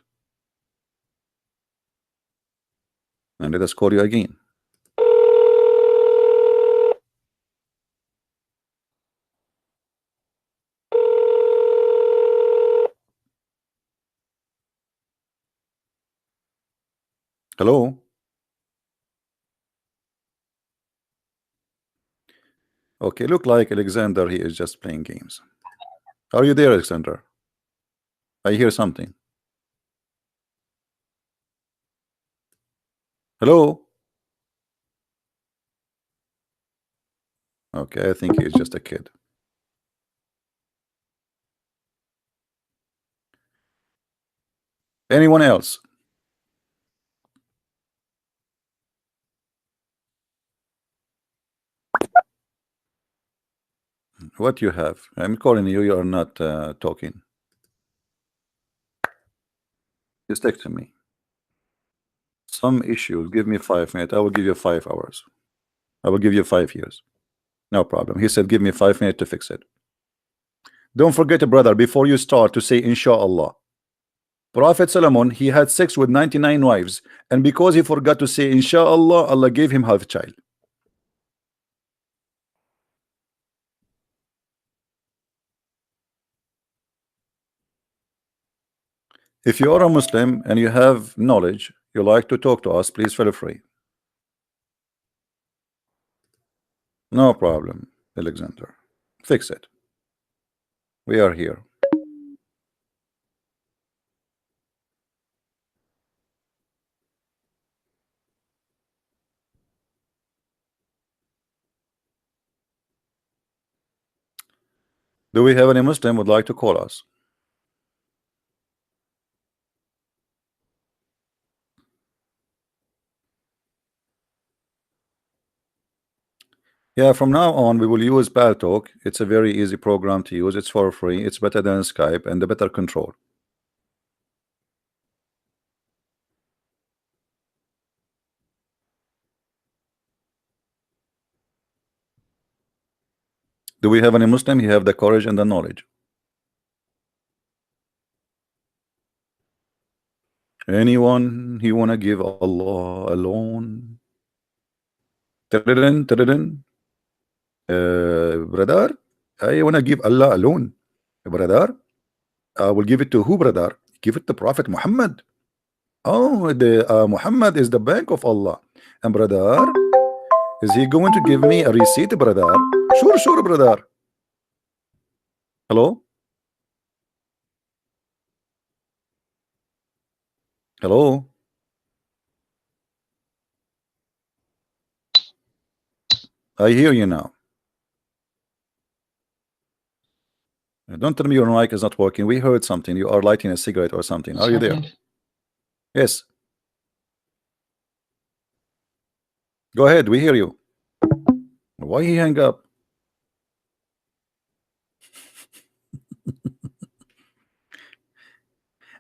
And let us call you again. Hello? Okay, look like Alexander, he is just playing games. Are you there, Alexander? I hear something. Hello? Okay, I think he's just a kid. Anyone else? What you have? I'm calling you. You are not talking. Just text me. Some issues. Give me 5 minutes. I will give you 5 hours. I will give you 5 years. No problem. He said, give me 5 minutes to fix it. Don't forget, brother, before you start to say inshallah. Prophet Solomon, he had sex with 99 wives, and because he forgot to say inshallah, Allah gave him half a child. If you are a Muslim and you have knowledge, you like to talk to us, please feel free. No problem, Alexander. Fix it. We are here. Do we have any Muslim would like to call us? Yeah, from now on we will use Paltalk. It's a very easy program to use. It's for free. It's better than Skype and the better control. Do we have any Muslim? He have the courage and the knowledge. Anyone he wanna give Allah alone? Brother, I wanna give Allah alone. Brother, I will give it to who, brother? Give it to Prophet Muhammad. Oh, the Muhammad is the bank of Allah. And brother, is he going to give me a receipt, brother? Sure, sure, brother. Hello? Hello? I hear you now. Don't tell me your mic is not working. We heard something. You are lighting a cigarette or something. Are you there? Yes. Go ahead. We hear you. Why he hang up?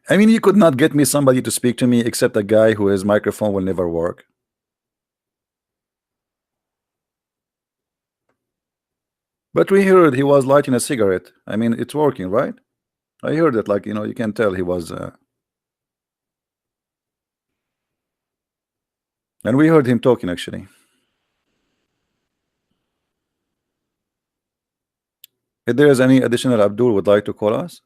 I mean, you could not get me somebody to speak to me except a guy who his microphone will never work. But we heard he was lighting a cigarette. I mean, it's working, right? I heard it, like, you can tell he was. And we heard him talking, actually. If there is any additional Abdul would like to call us?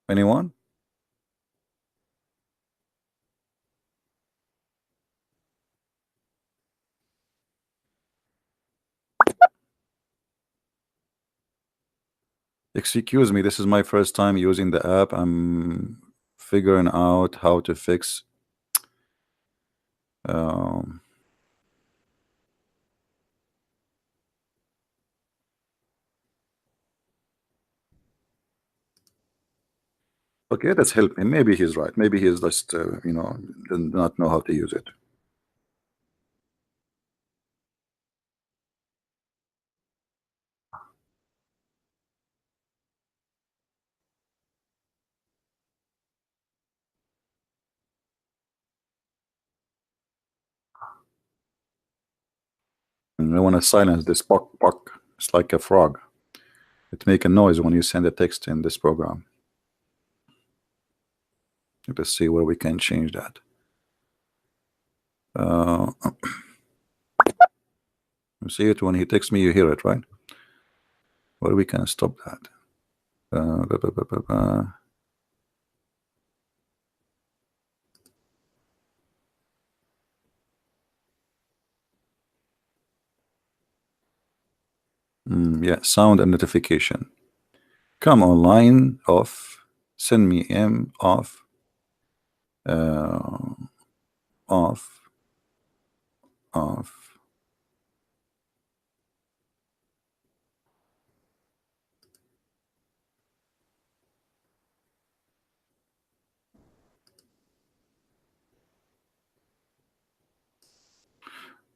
Anyone? Excuse me, this is my first time using the app. I'm figuring out how to fix. Okay, let's help him. Maybe he's right. Maybe he's just, does not know how to use it. And I want to silence this pock pock. It's like a frog. It make a noise when you send a text in this program. Let's see where we can change that. You see it when he texts me, you hear it, right? Where we can stop that. Yeah, sound and notification. Come online, off. Send me M, off. Off. Off.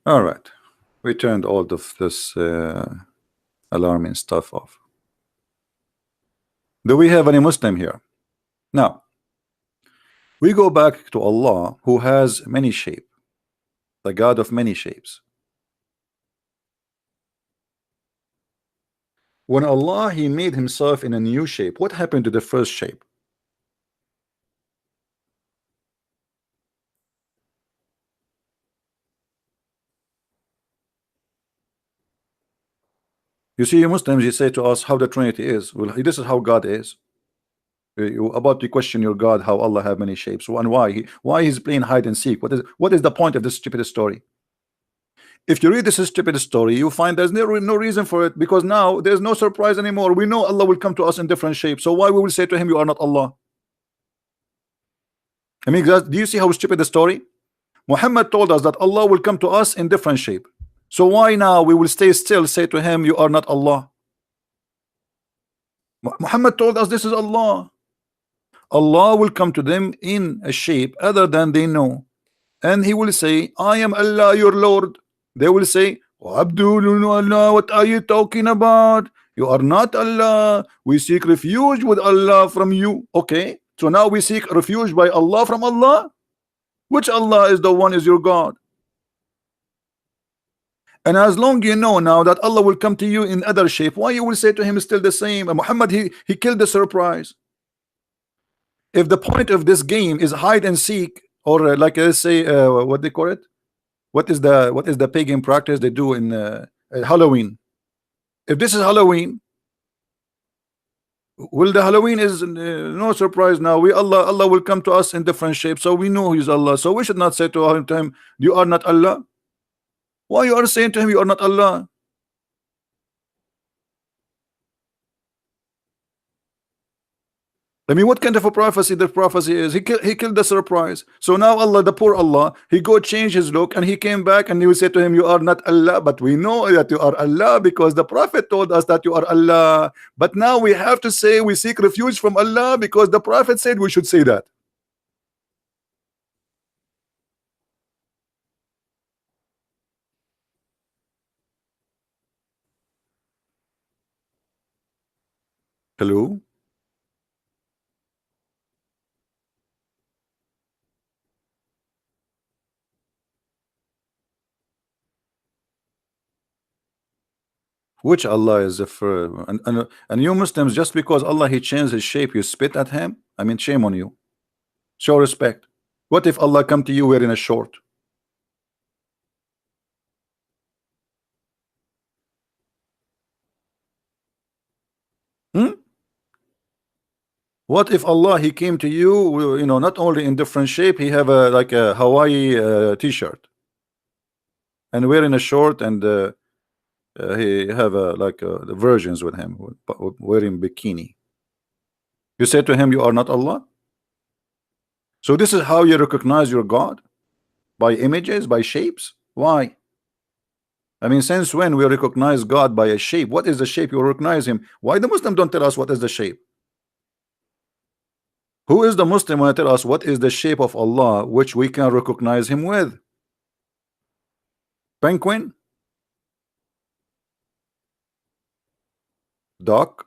All right, we turned all of this alarming stuff off. Do we have any Muslim here? Now we go back to Allah, who has many shapes, the God of many shapes. When Allah he made himself in a new shape, what happened to the first shape? You see, Muslims, you say to us how the Trinity is. Well, this is how God is. You about to question your God, how Allah have many shapes, and why he's playing hide and seek. What is the point of this stupid story? If you read this stupid story, you find there's no reason for it, because now there's no surprise anymore. We know Allah will come to us in different shapes. So why we will say to him, you are not Allah? I mean, do you see how stupid the story? Muhammad told us that Allah will come to us in different shape. So why now we will stay still, say to him, you are not Allah? Muhammad told us this is Allah. Allah will come to them in a shape other than they know, and he will say, I am Allah your Lord. They will say, oh, Abdul, Allah, what are you talking about? You are not Allah. We seek refuge with Allah from you. Okay, so now we seek refuge by Allah from Allah. Which Allah is the one is your God? And as long you know now that Allah will come to you in other shape, why you will say to him still the same? And Muhammad, he killed the surprise. If the point of this game is hide and seek, or like let's say what they call it, what is the pagan practice they do in Halloween? If this is Halloween, well, the Halloween is no surprise now. Allah will come to us in different shapes, so we know he's Allah. So we should not say to him, you are not Allah. Why you are saying to him, you are not Allah? I mean, what kind of a prophecy the prophecy is? He killed the surprise. So now Allah, the poor Allah, he go change his look, and he came back, and he will say to him, you are not Allah, but we know that you are Allah because the Prophet told us that you are Allah. But now we have to say we seek refuge from Allah because the Prophet said we should say that. Hello? Which Allah is and you Muslims, just because Allah he changed his shape, you spit at him? I mean, shame on you. Show respect. What if Allah come to you wearing a short? What if Allah he came to you, you know, not only in different shape, he have a like a Hawaii t-shirt and wearing a short, and he have the versions with him wearing bikini. You say to him, you are not Allah? So this is how you recognize your God? By images, by shapes? Why? I mean, since when we recognize God by a shape? What is the shape you recognize him? Why the Muslim don't tell us what is the shape? Who is the Muslim when tell us what is the shape of Allah which we can recognize him with? Penguin? Duck?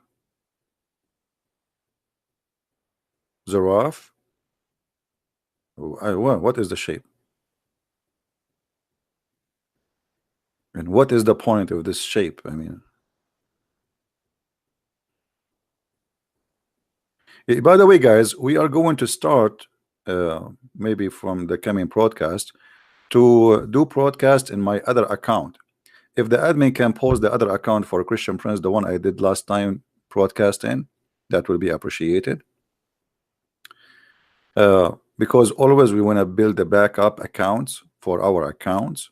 Giraffe? What is the shape? And what is the point of this shape? I mean, by the way, guys, we are going to start maybe from the coming broadcast to do broadcast in my other account. If the admin can post the other account for Christian Prince, the one I did last time broadcast in, that will be appreciated. Because always we want to build the backup accounts for our accounts,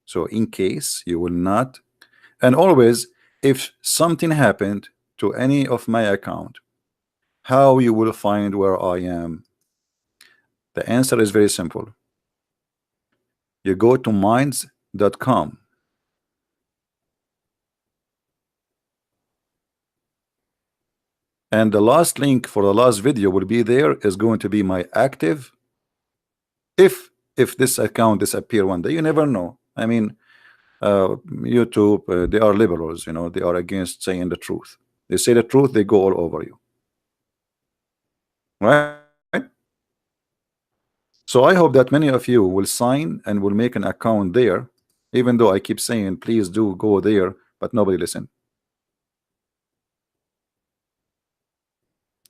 so in case you will not, and always if something happened to any of my account, how you will find where I am? The answer is very simple. You go to minds.com, and the last link for the last video will be there, is going to be my active. If this account disappear one day, you never know, I mean, YouTube, they are liberals, you know, they are against saying the truth. They say the truth, they go all over you. Right? So I hope that many of you will sign and will make an account there, even though I keep saying, please do go there, but nobody listen.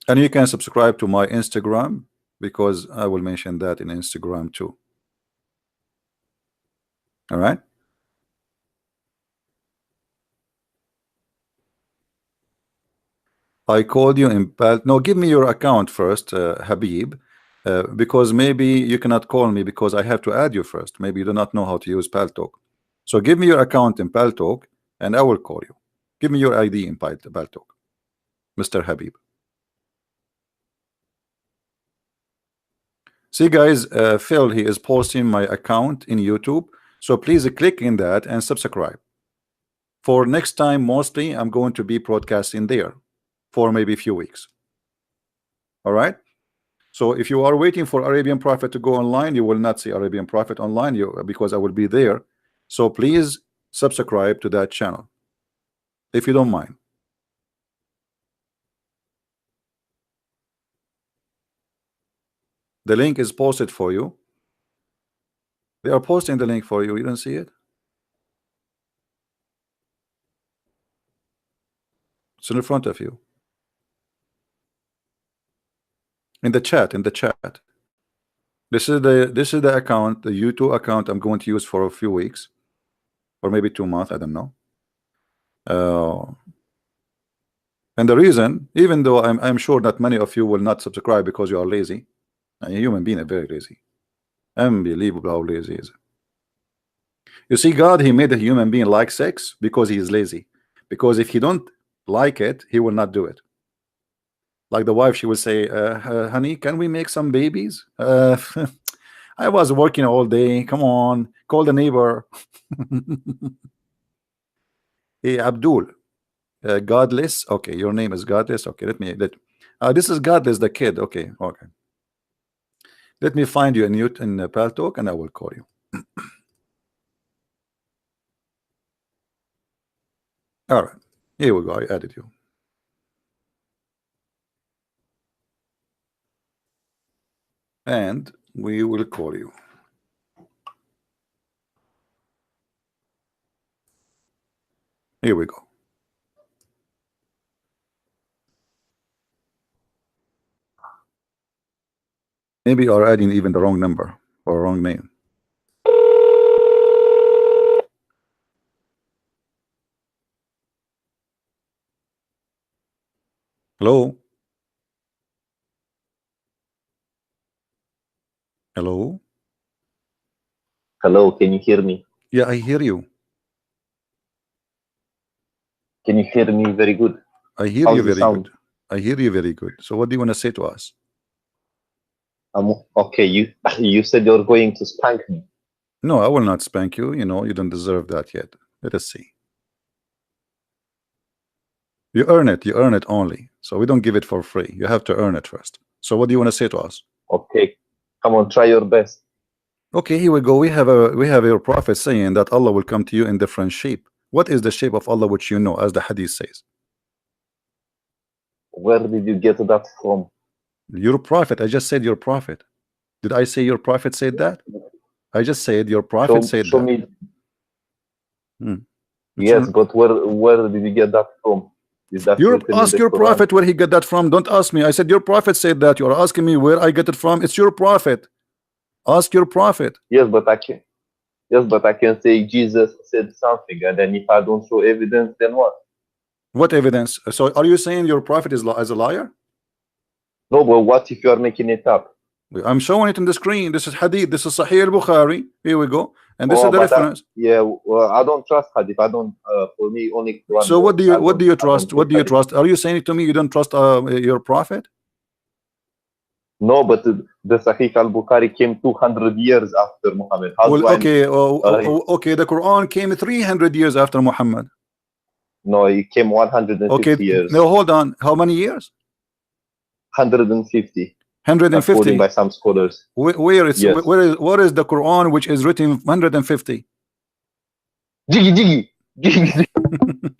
And you can subscribe to my Instagram, because I will mention that in Instagram too. All right. I called you in no, give me your account first, Habib, because maybe you cannot call me because I have to add you first. Maybe you do not know how to use Paltalk. So give me your account in Paltalk and I will call you. Give me your ID in Paltalk, Mr. Habib. See guys, Phil, he is posting my account in YouTube, so please click in that and subscribe. For next time, mostly I'm going to be broadcasting there for maybe a few weeks. All right. So if you are waiting for Arabian Prophet to go online, you will not see Arabian Prophet online, because I will be there. So please subscribe to that channel if you don't mind. The link is posted for you. They are posting the link for you. You don't see it? It's in front of you. In the chat, This is the account, the YouTube account I'm going to use for a few weeks or maybe 2 months, I don't know. And the reason, even though I'm sure that many of you will not subscribe because you are lazy. A human being is very lazy. Unbelievable how lazy he is. You see, God, he made a human being like sex because he is lazy. Because if he don't like it, he will not do it. Like the wife, she will say, honey, can we make some babies? I was working all day. Come on, call the neighbor. Hey, Abdul, Godless. Okay, your name is Godless. Okay, this is Godless, the kid. Okay. Let me find you in Paltalk and I will call you. All right, here we go. I added you. And we will call you. Here we go. Maybe you are adding even the wrong number or wrong name. Hello? Hello? Hello, can you hear me? Yeah, I hear you. Can you hear me very good? I hear you very good. I hear you very good. So what do you want to say to us? Okay, you said you're going to spank me. No, I will not spank you. You know, you don't deserve that yet. Let us see. You earn it. You earn it only. So we don't give it for free. You have to earn it first. So what do you want to say to us? Okay, come on, try your best. Okay, here we go. We have your prophet saying that Allah will come to you in different shape. What is the shape of Allah which you know, as the hadith says? Where did you get that from? Your prophet. I just said your prophet. Did I say your prophet said that? I just said your prophet said show that. Me. Yes, but where did you get that from? Is that ask your prophet where he got that from. Don't ask me. I said your prophet said that. You are asking me where I get it from. It's your prophet. Ask your prophet. Yes, but I can. Yes, but I can say Jesus said something, and then if I don't show evidence, then what? What evidence? So are you saying your prophet is as a liar? No, but what if you are making it up? I'm showing it on the screen. This is hadith. This is Sahih al-Bukhari. Here we go. And this is the reference. Well, I don't trust hadith. I don't. For me, only Quran. So what do you trust? What do you trust? Are you saying to me you don't trust your prophet? No, but the Sahih al-Bukhari came 200 years after Muhammad. Okay, okay. The Quran came 300 years after Muhammad. No, it came 150 years. No, hold on. How many years? 150. 150 according by some scholars. What is the Quran which is written 150? Jiggy.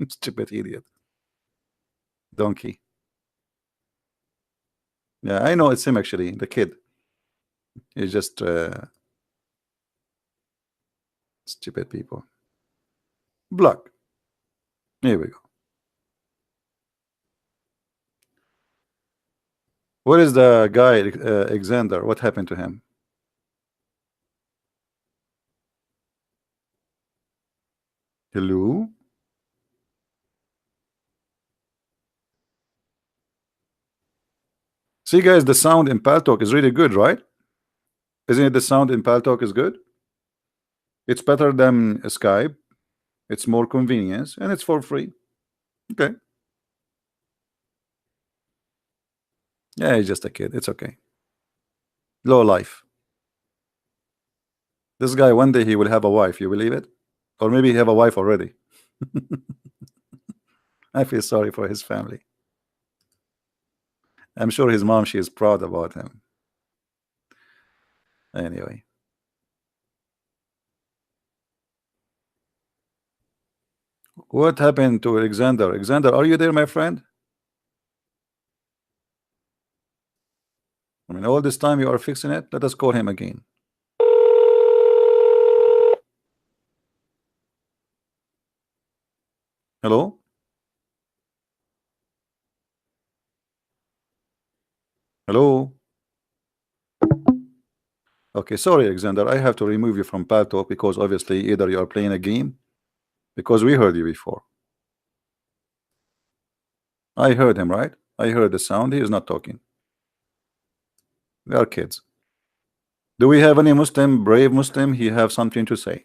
Stupid idiot. Donkey. Yeah, I know it's him actually, the kid. He's just stupid people. Block. Here we go. Where is the guy, Alexander? What happened to him? Hello? See, guys, the sound in Paltalk is really good, right? Isn't it the sound in Paltalk is good? It's better than Skype. It's more convenience, and it's for free. Okay. Yeah, he's just a kid. It's okay. Low life. This guy, one day he will have a wife. You believe it? Or maybe he have a wife already. I feel sorry for his family. I'm sure his mom, she is proud about him. Anyway. What happened to Alexander? Alexander, are you there, my friend? I mean, all this time you are fixing it. Let us call him again. Hello? Hello? Okay, sorry, Alexander. I have to remove you from Paltalk because obviously either you are playing a game, because we heard you before. I heard him, right? I heard the sound. He is not talking. We are kids. Do we have any Muslim, brave Muslim? He have something to say.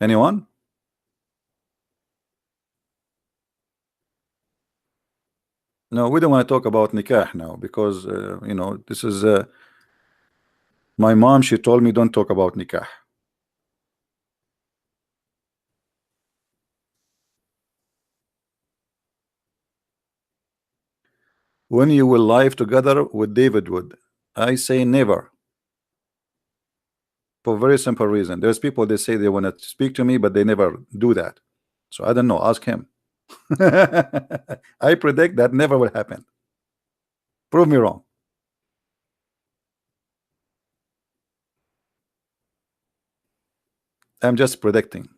Anyone? No, we don't want to talk about nikah now because you know, this is my mom. She told me don't talk about nikah. When you will live together with David Wood, I say never. For a very simple reason. There's people they say they want to speak to me, but they never do that. So I don't know. Ask him. I predict that never will happen. Prove me wrong. I'm just predicting.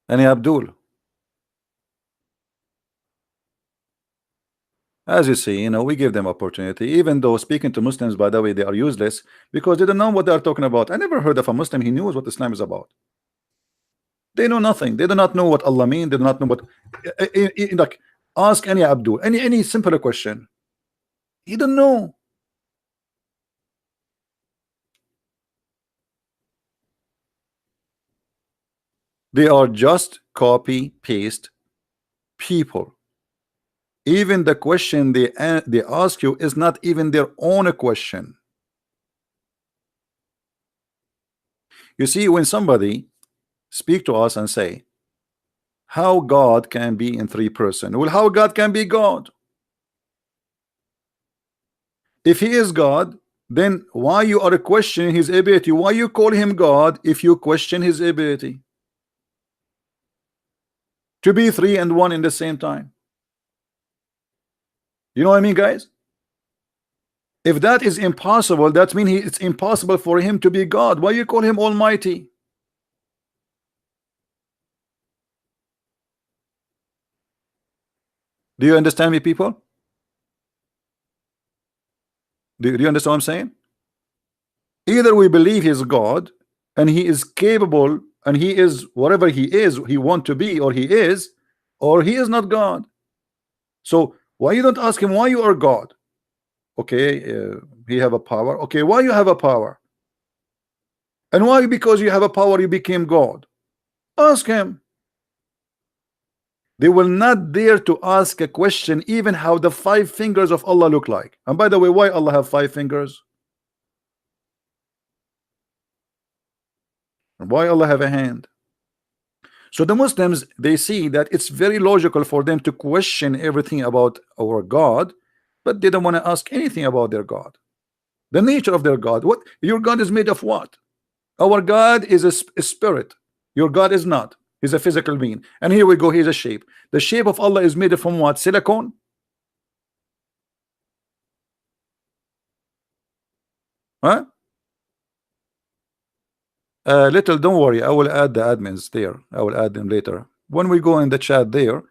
Any Abdul? As you see, you know, we give them opportunity, even though speaking to Muslims, by the way, they are useless because they don't know what they are talking about. I never heard of a Muslim, he knows what Islam is about. They know nothing. They do not know what Allah means. They do not know what like ask any Abdul, any simple question. He don't know. They are just copy paste people. Even the question they ask you is not even their own question. You see, when somebody speak to us and say how God can be in three persons, well, how God can be God? If he is God, then why you are questioning his ability? Why you call him God if you question his ability to be three and one in the same time? You know what I mean, guys? If that is impossible, that means it's impossible for him to be God. Why you call him Almighty? Do you understand me, people? Do you understand what I'm saying? Either we believe he's God and he is capable and he is whatever he is, he want to be, or he is not God. So why you don't ask him why you are God? Okay, he have a power. Okay, why you have a power? And why because you have a power you became God? Ask him. They will not dare to ask a question even how the 5 fingers of Allah look like. And by the way, why Allah have 5 fingers? And why Allah have a hand? So the Muslims, they see that it's very logical for them to question everything about our God, but they don't want to ask anything about their God, the nature of their God. What your God is made of? What? Our God is a spirit. Your God is not. He's a physical being. And here we go. He's a shape. The shape of Allah is made from what? Silicone? Huh? Little, don't worry. I will add the admins there. I will add them later. When we go in the chat there,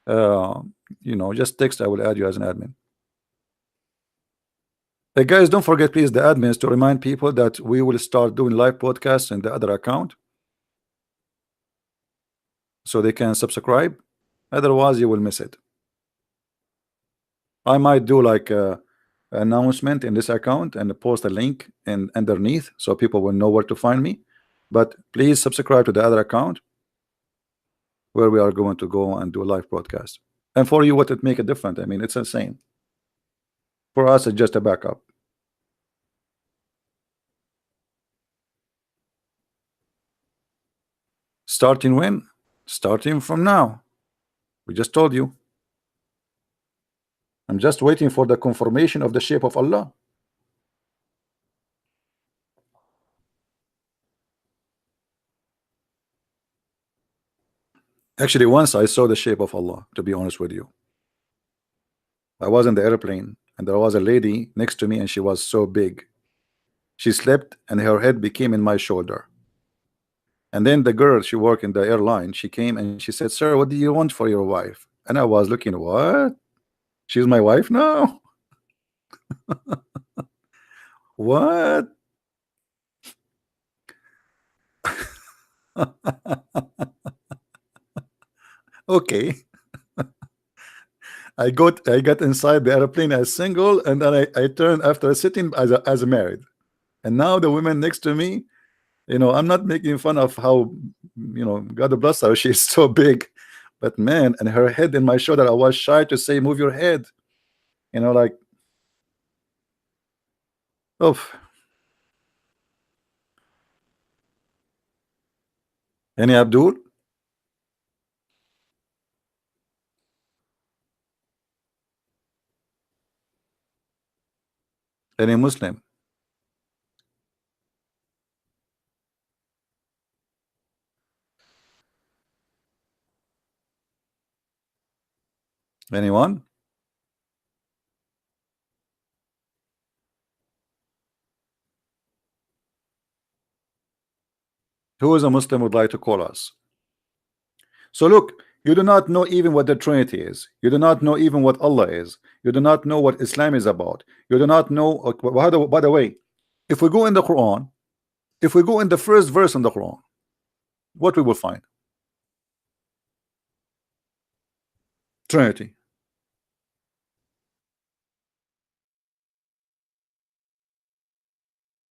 you know, just text. I will add you as an admin. Guys, don't forget, please, the admins to remind people that we will start doing live podcasts in the other account, so they can subscribe. Otherwise, you will miss it. I might do like a announcement in this account and post a link in underneath, so people will know where to find me. But please subscribe to the other account, where we are going to go and do a live broadcast. And for you, what it make it different? I mean, it's the same. For us, it's just a backup. Starting when? Starting from now. We just told you. I'm just waiting for the confirmation of the shape of Allah. Actually, once I saw the shape of Allah, to be honest with you. I was in the airplane and there was a lady next to me and she was so big. She slept and her head became in my shoulder. And then the girl, she worked in the airline, she came and she said, "Sir, what do you want for your wife?" And I was looking, what? She's my wife now? What? Okay. I got inside the airplane as single, and then I turned after sitting as a married. And now the woman next to me, you know, I'm not making fun of how, you know, God bless her, she's so big, but man, and her head in my shoulder, I was shy to say, "Move your head," you know, like, oh. Any Abdul? Any Muslim? Anyone? Who is a Muslim would like to call us? So look, you do not know even what the Trinity is. You do not know even what Allah is. You do not know what Islam is about. You do not know. By the way, if we go in the Quran, if we go in the first verse in the Quran, what we will find? Trinity.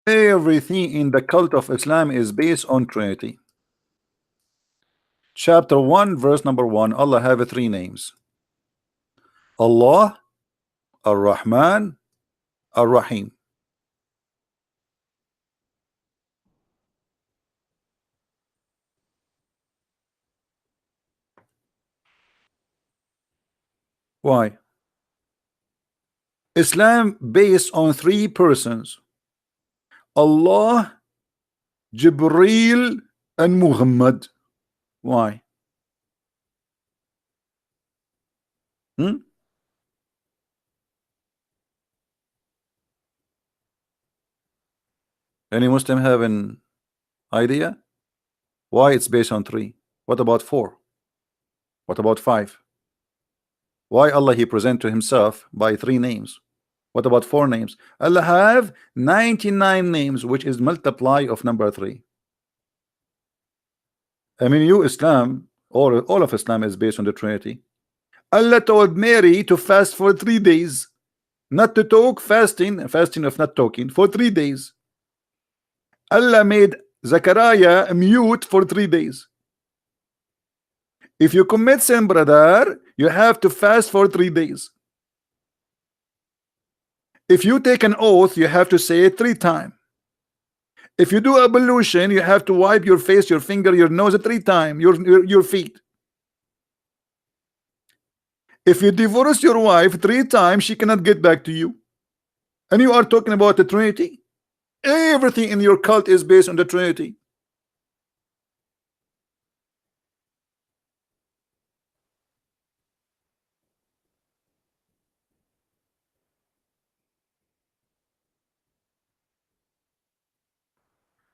Everything in the cult of Islam is based on Trinity. Chapter 1, verse number 1, Allah have 3 names. Allah, Ar-Rahman, Ar-Rahim. Why? Islam based on 3 persons: Allah, Jibreel, and Muhammad. Why? Any Muslim have an idea why it's based on 3? What about 4? What about 5? Why Allah he present to himself by 3 names? What about 4 names? Allah have 99 names, which is multiply of number 3. I mean, you Islam, all of Islam is based on the Trinity. Allah told Mary to fast for 3 days, not to talk, fasting of not talking for 3 days. Allah made Zechariah mute for 3 days. If you commit sin, brother, you have to fast for 3 days. If you take an oath, you have to say it 3 times. If you do ablution, you have to wipe your face, your finger, your nose 3 times, your feet. If you divorce your wife 3 times, she cannot get back to you. And you are talking about the Trinity. Everything in your cult is based on the Trinity.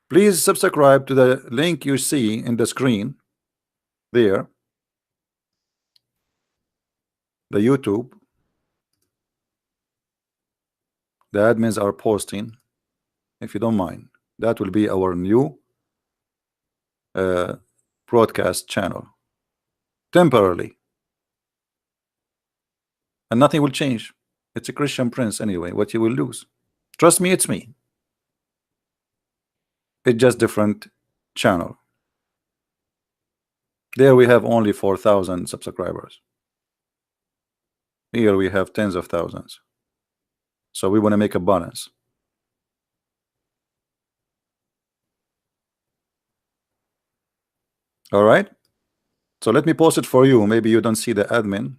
Please subscribe to the link you see in the screen there, the YouTube. The admins are posting, if you don't mind. That will be our new broadcast channel temporarily, and nothing will change. It's a Christian Prince anyway. What you will lose, trust me, it's me. It's just different channel. There we have only 4,000 subscribers. Here we have tens of thousands. So we want to make a balance. All right. So let me post it for you. Maybe you don't see the admin.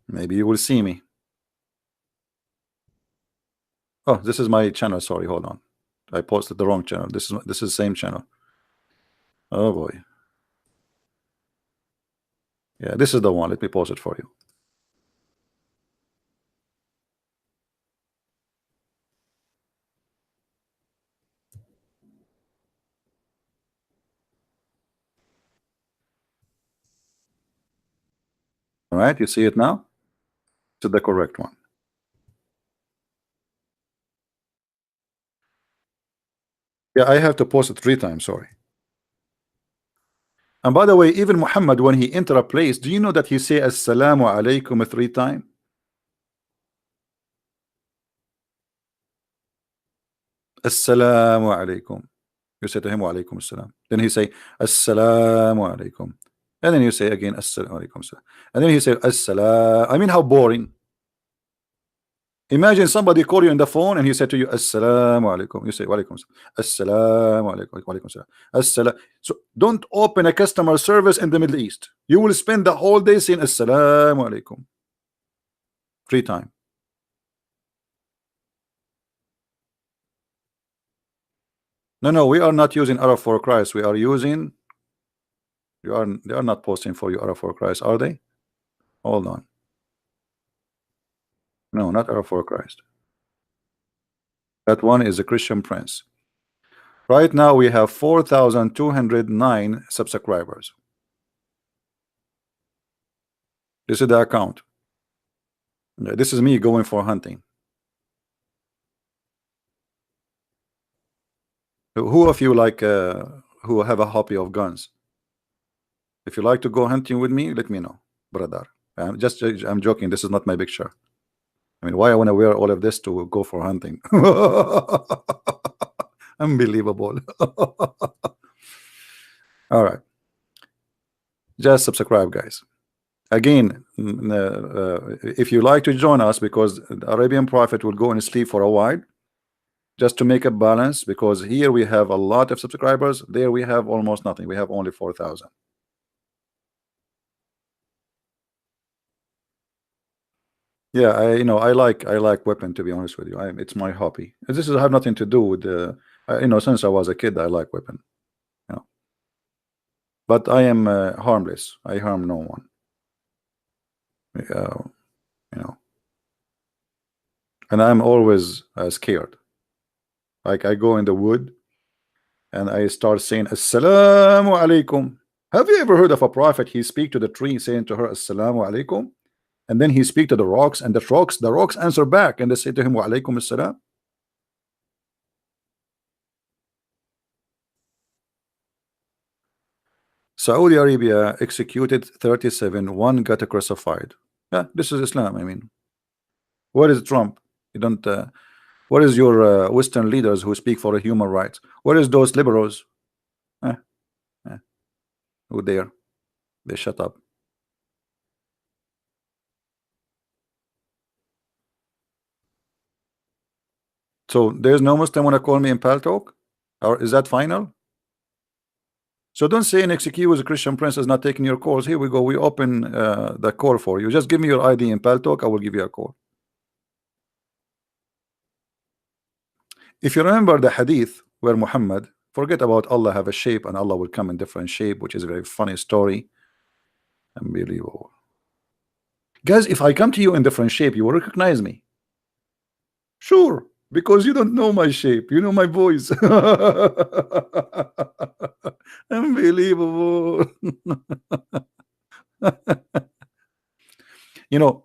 Maybe you will see me. Oh, this is my channel. Sorry, hold on. I posted the wrong channel. This is the same channel. Oh boy. Yeah, this is the one. Let me post it for you. All right, you see it now? This is the correct one. Yeah, I have to post it 3 times, sorry. And by the way, even Muhammad, when he enter a place, do you know that he say Assalamu alaikum 3 times? Assalamu alaikum. You say to him wa alaikum assalam. Then he say Assalamu alaikum. And then you say again Assalamu alaikum. And then he say Assalam. I mean, how boring. Imagine somebody call you on the phone and he said to you Assalamu alaikum. You say wa alaikum Assalamu alaikum wa alaikum assalam. So don't open a customer service in the Middle East. You will spend the whole day saying Assalamu alaikum 3 times. No, we are not using Arab for Christ. We are using. They are not posting for you Arab for Christ, are they? Hold on. No, not Arab for Christ. That one is a Christian Prince. Right now we have 4,209 subscribers. This is the account. This is me going for hunting. Who of you like who have a hobby of guns? If you like to go hunting with me, let me know, brother. I'm joking. This is not my picture. I mean, why I want to wear all of this to go for hunting? Unbelievable. All right, just subscribe, guys. Again, if you like to join us, because the Arabian Prophet will go and sleep for a while, just to make a balance, because here we have a lot of subscribers, there we have almost nothing. We have only 4,000. Yeah, I like weapon, to be honest with you. It's my hobby. This is have nothing to do with since I was a kid I like weapon. But I am harmless. I harm no one. And I'm always scared. Like I go in the wood and I start saying Assalamu alaikum. Have you ever heard of a prophet? He speak to the tree saying to her Assalamu alaikum, and then he speak to the rocks, and the rocks answer back and they say to him wa alaikum assalam. Saudi Arabia executed 37, one got crucified. Yeah, this is Islam. I mean, where is Trump? You don't where is your Western leaders who speak for human rights? Where is those liberals? Who there? They shut up. So there's no Muslim want to call me in Paltalk, or is that final? So don't say an excuse Christian Prince is not taking your calls. Here we go. We open the call for you. Just give me your ID in Paltalk. I will give you a call. If you remember the hadith where Muhammad, forget about Allah have a shape and Allah will come in different shape, which is a very funny story. Unbelievable. Guys, if I come to you in different shape, you will recognize me. Sure, because you don't know my shape. You know my voice. Unbelievable. You know,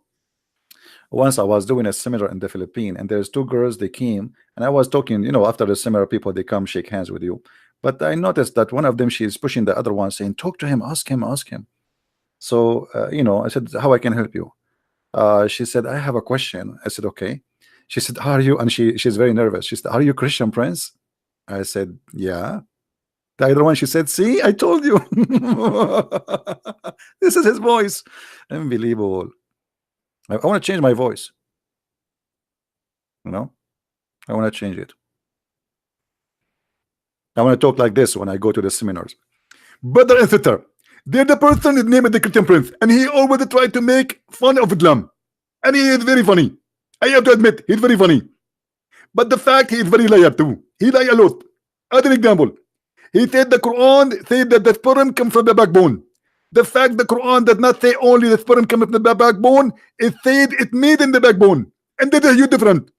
once I was doing a seminar in the Philippines, and there's two girls, they came, and I was talking, you know, after the seminar, people, they come shake hands with you. But I noticed that one of them, she's pushing the other one, saying, talk to him, ask him, ask him. So, you know, I said, how I can help you? She said, I have a question. I said, okay. She said, are you, and she's very nervous. She said, are you Christian Prince? I said, yeah. The other one, she said, see, I told you. This is his voice. Unbelievable. I want to change my voice. You know, I want to change it. I want to talk like this when I go to the seminars. Brother and sister, they're the person is named the Christian Prince, and he always tried to make fun of Islam. And he is very funny. I have to admit, he's very funny. But the fact he is very liar too. He lie a lot. Other example, he said the Quran said that the sperm comes from the backbone. The fact the Quran does not say only the sperm comes from the backbone, it said it made in the backbone. And that is huge different.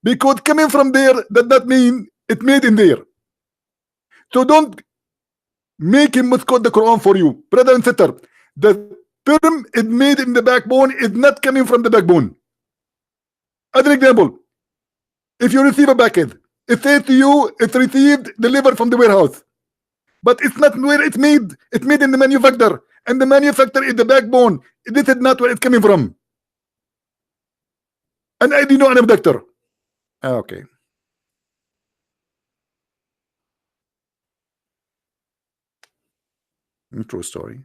Because coming from there does not mean it made in there. So don't make him misquote the Quran for you. Brother and sister, the sperm is made in the backbone is not coming from the backbone. Other example, if you receive a package, it says to you it's received, delivered from the warehouse. But it's not where it's made. It's made in the manufacturer. And the manufacturer is the backbone. This is not where it's coming from. And I didn't know I'm a doctor. Okay. True story.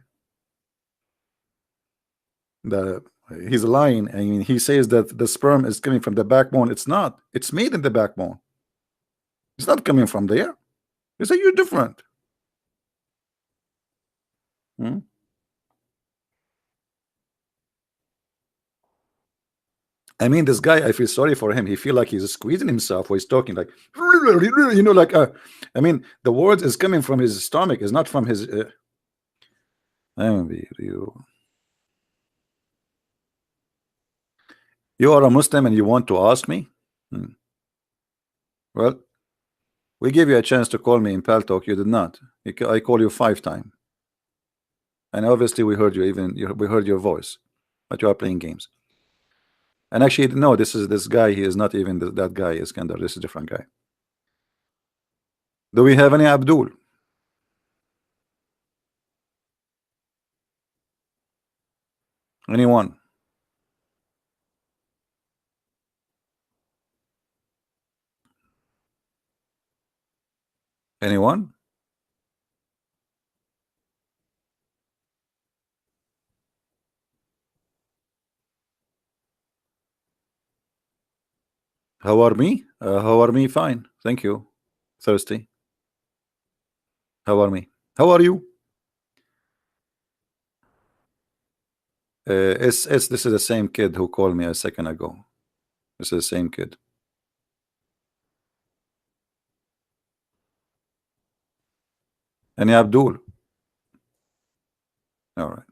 He's lying. I mean, he says that the sperm is coming from the backbone. It's not. It's made in the backbone. It's not coming from there. It's a huge different. I mean, this guy, I feel sorry for him. He feel like he's squeezing himself while he's talking, like, you know, like, I mean, the words is coming from his stomach, is not from his. You are a Muslim and you want to ask me? Well, we gave you a chance to call me in Paltalk. You did not. I call you 5 times, and obviously we heard you. We heard your voice, but you are playing games. And actually, no, this guy. He is not even that guy, Iskandar. This is a different guy. Do we have any Abdul? Anyone? Anyone? How are me? How are me? Fine, thank you. Thirsty. How are me? How are you? This is the same kid who called me a second ago. This is the same kid. Any Abdul? All right.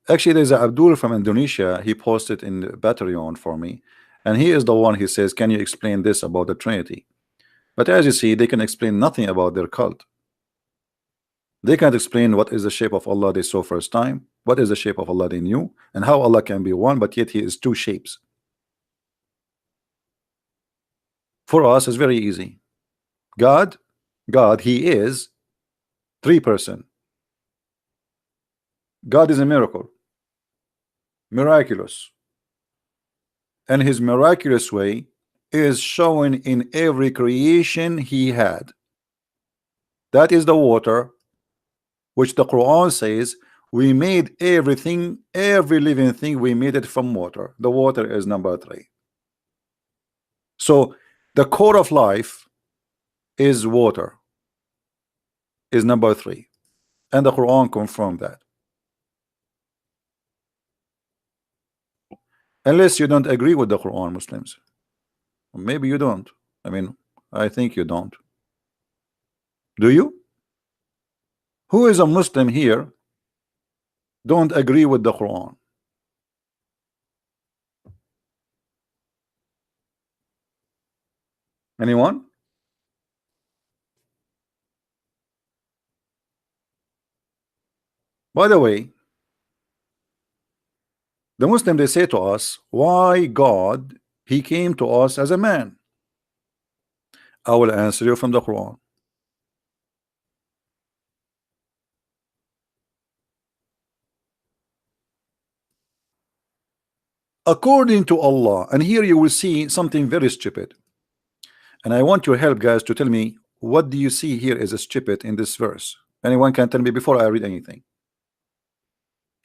Actually, there's a Abdul from Indonesia. He posted in the Patreon for me, and he is the one. He says, "Can you explain this about the Trinity?" But as you see, they can explain nothing about their cult. They can't explain what is the shape of Allah they saw first time, what is the shape of Allah they knew, and how Allah can be one, but yet He is 2 shapes. For us, it's very easy. God, He is 3 person. God is a miracle, miraculous, and His miraculous way is shown in every creation He had. That is the water, which the Quran says We made everything, every living thing, we made it from water. The water is number 3. So the core of life is water, is number 3. And the Quran confirmed that. Unless you don't agree with the Quran, Muslims. Maybe you don't. I mean, I think you don't. Do you? Who is a Muslim here don't agree with the Quran? Anyone? By the way, the Muslim, they say to us, why God, he came to us as a man? I will answer you from the Quran. According to Allah, and here you will see something very stupid, and I want your help, guys, to tell me what do you see here is a stupid in this verse. Anyone can tell me before I read anything.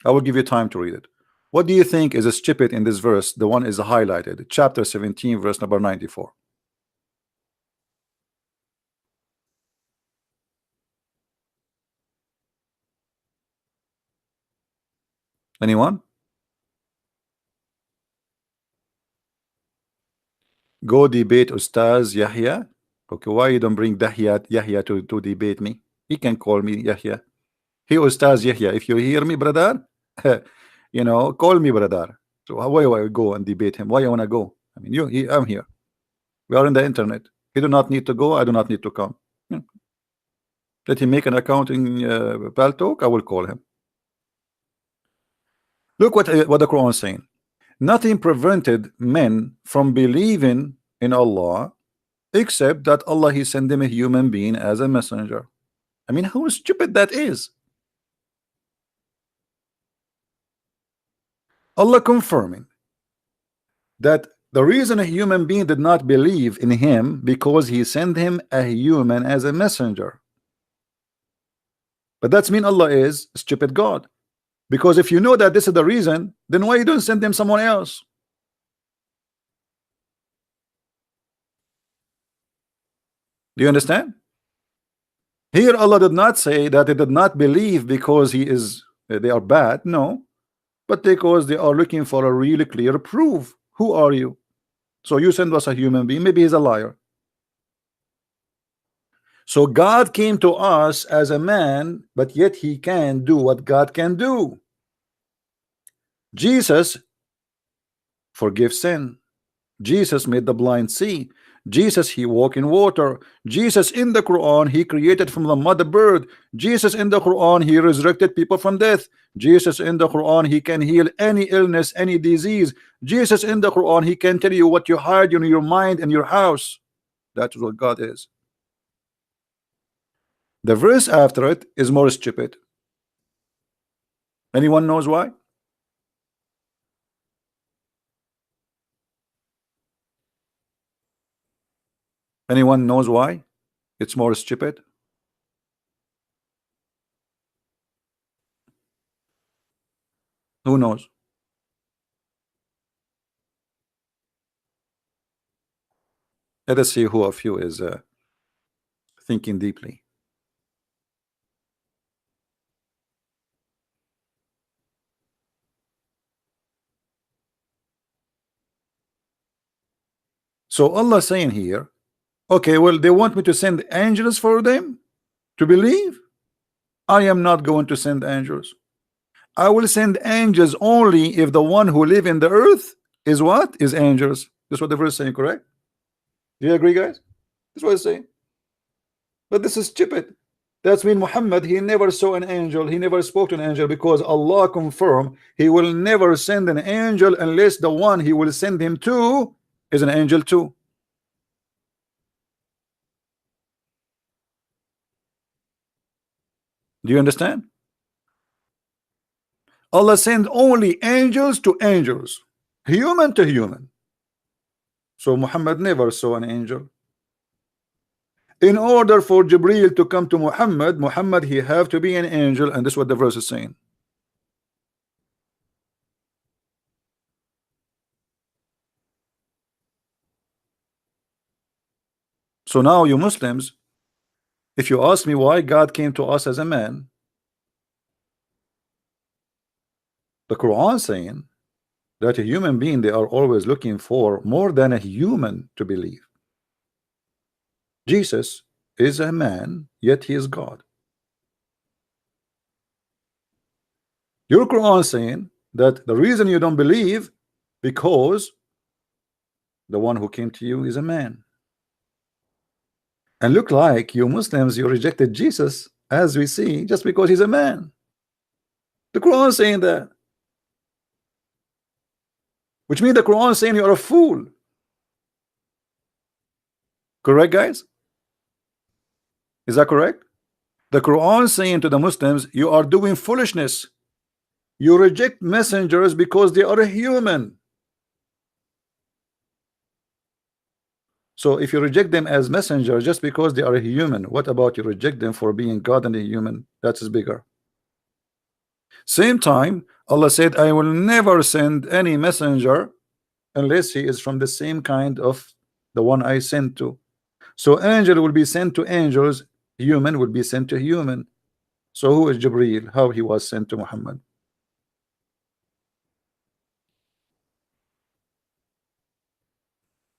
I will give you time to read it. What do you think is a stupid in this verse? The one is highlighted, chapter 17, verse number 94. Anyone? Go debate Ustaz Yahya. Okay, why you don't bring Yahya to debate me? He can call me Yahya. He Ustaz Yahya. If you hear me, brother, you know, call me brother. So why do I go and debate him? Why you wanna go? I mean, I'm here. We are in the internet. He do not need to go. I do not need to come. Let him make an account in Paltalk. I will call him. Look what the Quran is saying. Nothing prevented men from believing in Allah except that Allah, he sent them a human being as a messenger. I mean, how stupid that is. Allah confirming that the reason a human being did not believe in him because he sent him a human as a messenger. But that's mean Allah is a stupid God. Because if you know that this is the reason, then why you don't send them someone else? Do you understand? Here Allah did not say that they did not believe because they are bad, no, but because they are looking for a really clear proof. Who are you? So you send us a human being, maybe he's a liar. So God came to us as a man, but yet he can do what God can do. Jesus forgives sin. Jesus made the blind see. Jesus, he walked in water. Jesus in the Quran, he created from the mother bird. Jesus in the Quran, he resurrected people from death. Jesus in the Quran, he can heal any illness, any disease. Jesus in the Quran, he can tell you what you hide in your mind and your house. That's what God is. The verse after it is more stupid. Anyone knows why? Anyone knows why it's more stupid? Who knows? Let us see who of you is thinking deeply. So Allah saying here, okay, well, they want me to send angels for them to believe. I am not going to send angels. I will send angels only if the one who live in the earth is what? Is angels. That's what the verse is saying, correct? Do you agree, guys? That's what it's saying. But this is stupid. That's mean Muhammad, he never saw an angel, he never spoke to an angel, because Allah confirmed he will never send an angel unless the one he will send him to is an angel too. Do you understand? Allah sent only angels to angels, human to human. So Muhammad never saw an angel. In order for Jibreel to come to Muhammad, he have to be an angel, and this is what the verse is saying. So now you Muslims, if you ask me why God came to us as a man, the Quran saying that a human being, they are always looking for more than a human to believe. Jesus is a man, yet he is God. Your Quran saying that the reason you don't believe because the one who came to you is a man. And look like you Muslims, you rejected Jesus, as we see, just because he's a man. The Quran saying that, which means the Quran saying you are a fool. Correct, guys? Is that correct? The Quran saying to the Muslims, you are doing foolishness. You reject messengers because they are a human. So if you reject them as messengers just because they are a human, what about you reject them for being God and a human? That is bigger. Same time, Allah said, I will never send any messenger unless he is from the same kind of the one I sent to. So angel will be sent to angels, human will be sent to human. So who is Jibreel? How he was sent to Muhammad?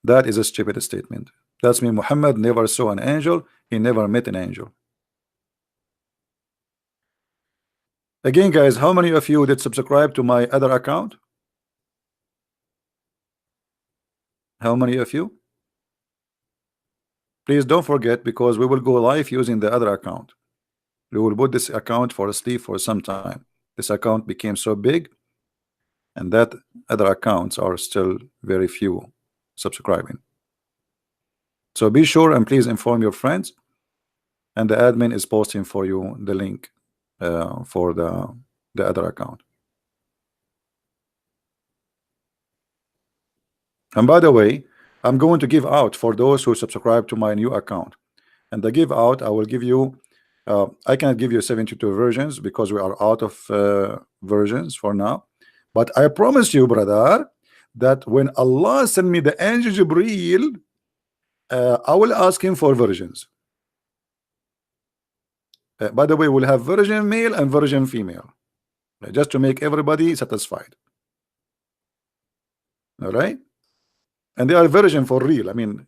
That is a stupid statement. That's mean Muhammad never saw an angel, he never met an angel. Again, guys, how many of you did subscribe to my other account? How many of you? Please don't forget, because we will go live using the other account. We will put this account for sleep for some time. This account became so big, and that other accounts are still very few subscribing. So be sure and please inform your friends, and the admin is posting for you the link for the other account. And by the way, I'm going to give out for those who subscribe to my new account. And the give out, I will give you, I cannot give you 72 versions because we are out of versions for now. But I promise you, brother, that when Allah send me the angel Jibreel, I will ask him for versions. By the way, we'll have version male and version female, just to make everybody satisfied. All right? And they are version for real. I mean,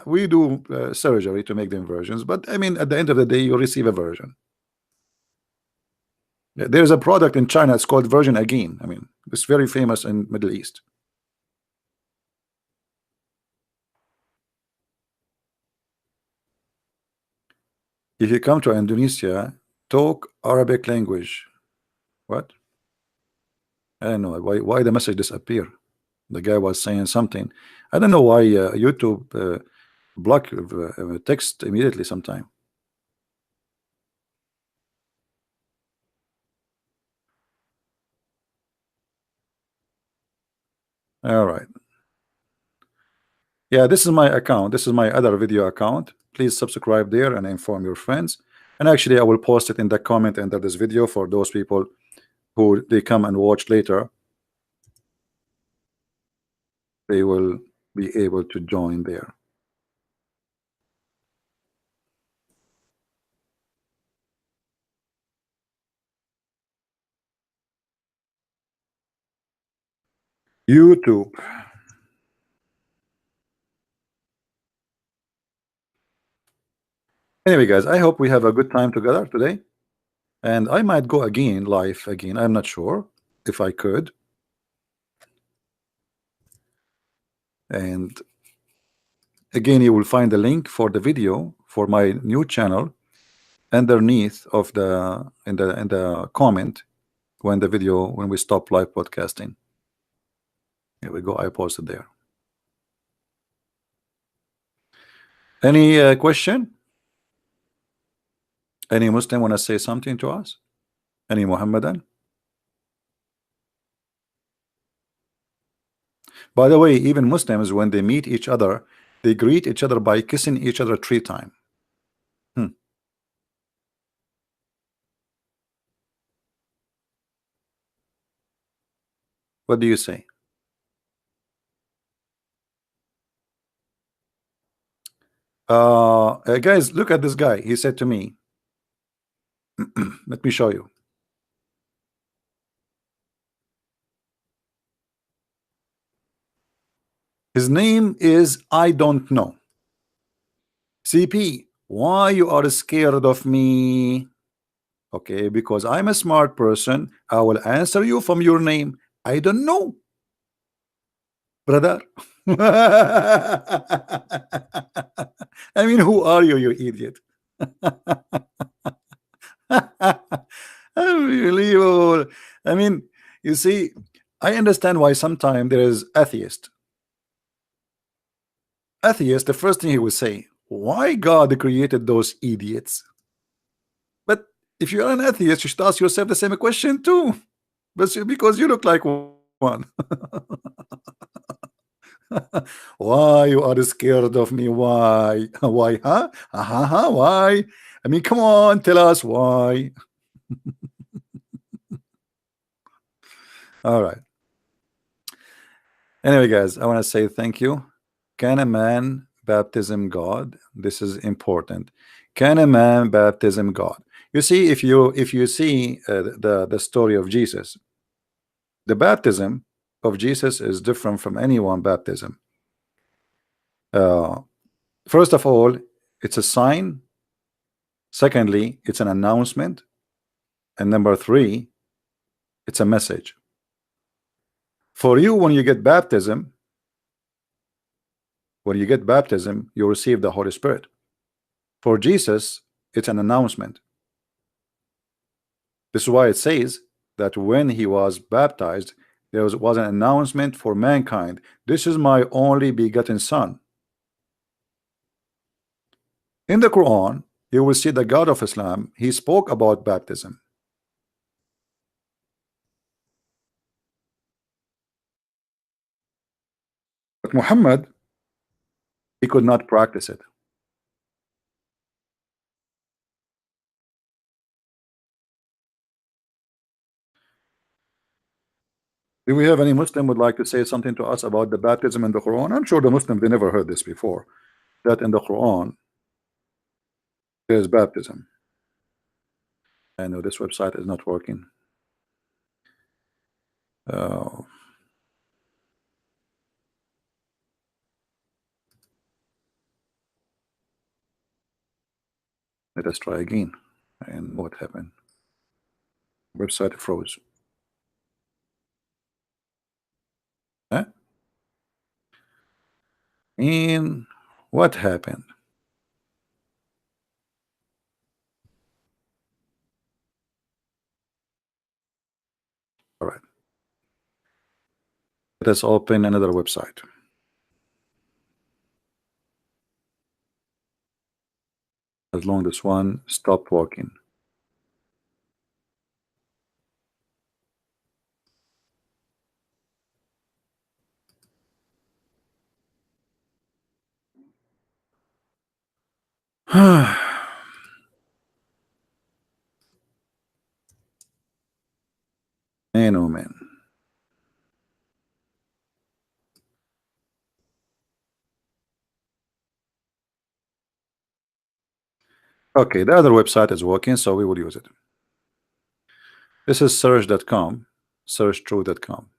we do surgery to make them versions, but I mean, at the end of the day, you receive a version. There's a product in China, it's called Version Again. I mean, it's very famous in Middle East. If you come to Indonesia, talk Arabic language. What? I don't know why the message disappear. The guy was saying something. I don't know why YouTube block text immediately sometime. All right. Yeah, this is my account. This is my other video account. Please subscribe there and inform your friends. And actually, I will post it in the comment under this video for those people who they come and watch later. They will be able to join there. YouTube. Anyway, guys, I hope we have a good time together today. And I might go again live again. I'm not sure if I could. And again, you will find the link for the video for my new channel underneath of the in the comment when we stop live podcasting. Here we go. I posted there. Any question? Any Muslim want to say something to us? Any Muhammadan? By the way, even Muslims, when they meet each other, they greet each other by kissing each other 3 times. What do you say? Guys, look at this guy. He said to me, let me show you. His name is I don't know. CP, why you are scared of me? Okay, because I'm a smart person. I will answer you from your name. I don't know, brother. I mean, who are you, you idiot? Unbelievable. I mean, you see, I understand why sometimes there is atheist. Atheist, the first thing he will say, why God created those idiots? But if you are an atheist, you should ask yourself the same question too. But because you look like one. Why you are scared of me? Why? Why? Huh? Why? I mean, come on, tell us why. All right. Anyway, guys, I want to say thank you. Can a man baptism God? This is important. Can a man baptism God? You see, if you see the story of Jesus, the baptism of Jesus is different from anyone baptism. First of all, it's a sign. Secondly, it's an announcement. And number three, it's a message. For you, when you get baptism, you receive the Holy Spirit. For Jesus, it's an announcement. This is why it says that when he was baptized, there was an announcement for mankind. This is my only begotten son. In the Quran, you will see the God of Islam, he spoke about baptism. But Muhammad, he could not practice it. Do we have any Muslim would like to say something to us about the baptism in the Quran? I'm sure the Muslim, they never heard this before, that in the Quran there's baptism. I know this website is not working. Let us try again. And what happened? Website froze. Huh? And what happened? All right. Let us open another website. As long as this one stopped working. Man, oh man. Okay, the other website is working, so we will use it. This is search.com, searchtruth.com.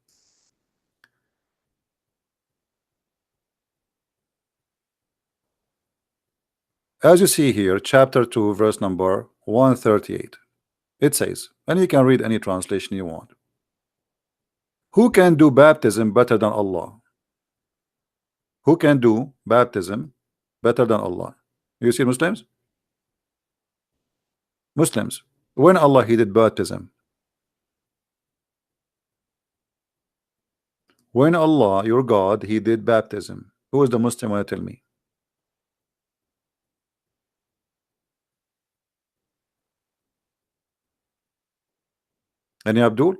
As you see here, chapter 2, verse number 138. It says, and you can read any translation you want. Who can do baptism better than Allah? Who can do baptism better than Allah? You see Muslims? Muslims. When Allah he did baptism? When Allah, your God, he did baptism. Who is the Muslim? Want to tell me? Any Abdul?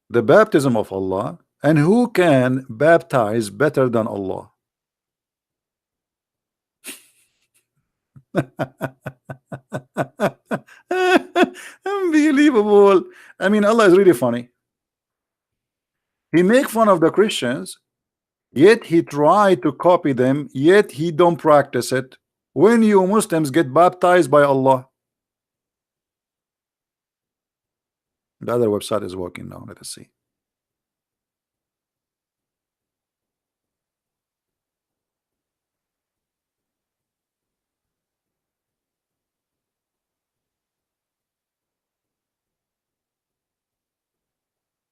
The baptism of Allah. And who can baptize better than Allah? Unbelievable. I mean, Allah is really funny. He make fun of the Christians Yet he tried to copy them, yet he don't practice it. When you Muslims get baptized by Allah. The other website is working now. Let us see.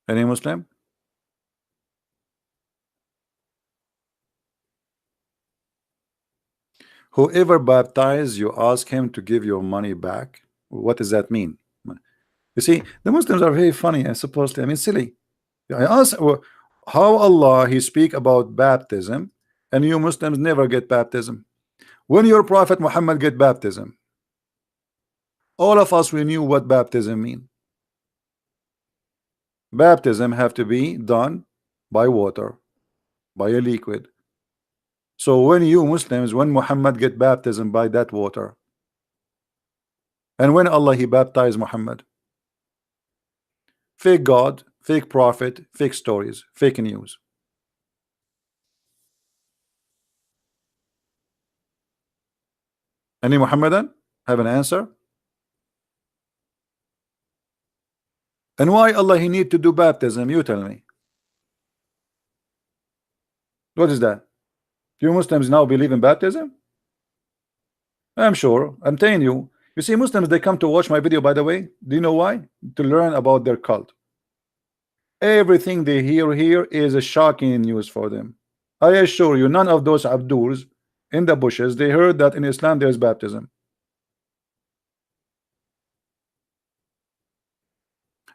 Any Muslim? Whoever baptized, you ask him to give your money back. What does that mean? You see, the Muslims are very funny, I suppose. I mean, silly. I ask how Allah he speak about baptism, and you Muslims never get baptism. When your Prophet Muhammad get baptism, all of us we knew what baptism mean. Baptism have to be done by water, by a liquid. So when you Muslims, when Muhammad get baptism by that water, and when Allah he baptized Muhammad, fake God, fake prophet, fake stories, fake news. Any Muhammadan have an answer? And why Allah he need to do baptism? You tell me. What is that? Do you Muslims now believe in baptism? I'm sure. I'm telling you. You see, Muslims they come to watch my video. By the way, do you know why? To learn about their cult. Everything they hear here is a shocking news for them. I assure you, none of those Abduls in the bushes they heard that in Islam there is baptism.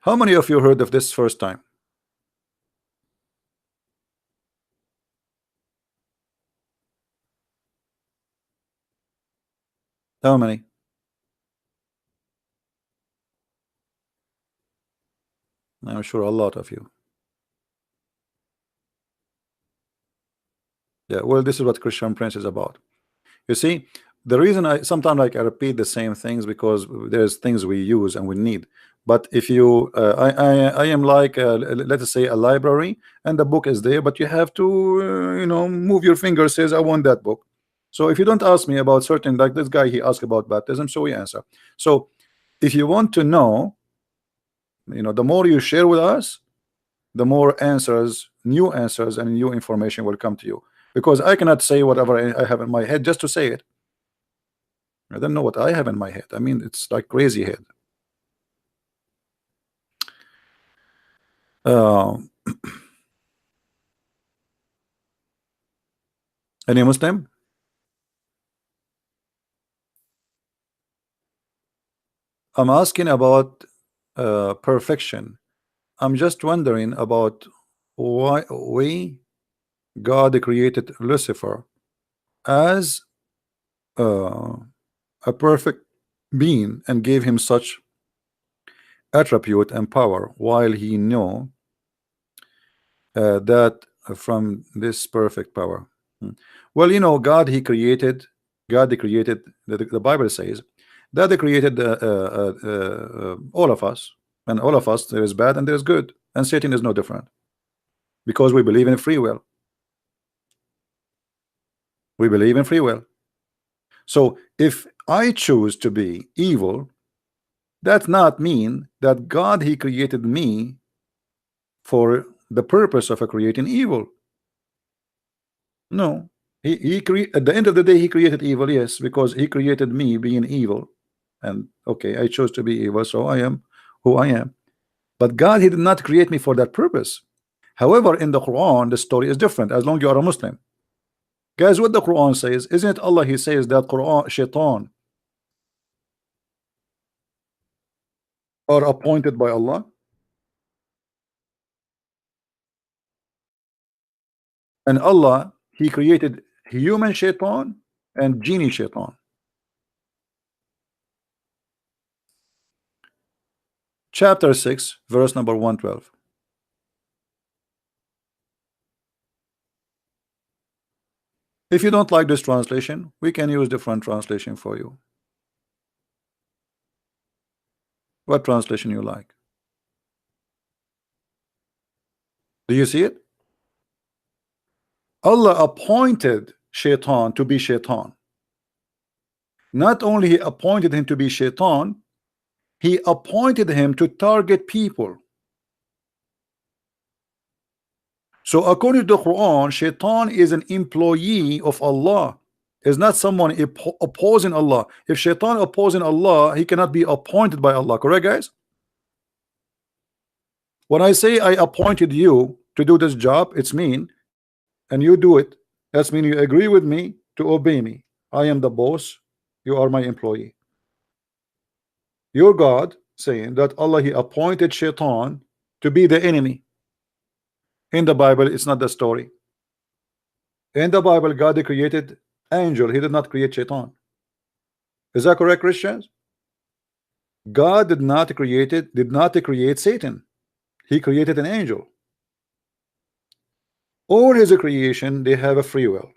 How many of you heard of this first time? How many? I'm sure a lot of you. Yeah, well, this is what Christian Prince is about. You see, the reason I sometimes like I repeat the same things because there's things we use and we need. But if you, I am like, let us say, a library, and the book is there, but you have to, move your finger. Says I want that book. So if you don't ask me about certain, like this guy, he asked about baptism, so we answer. So if you want to know, the more you share with us, the more answers, new answers, and new information will come to you. Because I cannot say whatever I have in my head just to say it. I don't know what I have in my head. I mean, it's like crazy head. Any Muslim? I'm asking about perfection. I'm just wondering about why God created Lucifer as a perfect being and gave him such attribute and power, while he knew that from this perfect power. Well, God he created, the Bible says that he created all of us, and all of us there is bad and there is good, and Satan is no different, because we believe in free will. We believe in free will. So if I choose to be evil, that's not mean that God he created me for the purpose of creating evil. No, at the end of the day he created evil, yes, because he created me being evil, and okay, I chose to be evil, so I am who I am. But God he did not create me for that purpose. However, in the Quran the story is different. As long you are a Muslim, guys, what the Quran says, isn't it Allah he says that Quran shaitan are appointed by Allah, and Allah he created human shaitan and genie shaitan. Chapter 6 verse number 112. If you don't like this translation, we can use different translation for you. What translation you like? Do you see it? Allah appointed Shaitan to be Shaitan. Not only he appointed him to be Shaitan, he appointed him to target people. So according to the Quran, Shaitan is an employee of Allah, is not someone opposing Allah. If Shaitan opposing Allah, he cannot be appointed by Allah. Correct, guys? When I say I appointed you to do this job, it's mean, and you do it. That's mean you agree with me to obey me. I am the boss. You are my employee. Your God saying that Allah he appointed Shaitan to be the enemy. In the Bible, it's not the story. In the Bible, God created angel. He did not create Shaitan. Is that correct, Christians? God did not create Satan. He created an angel. All his creation, they have a free will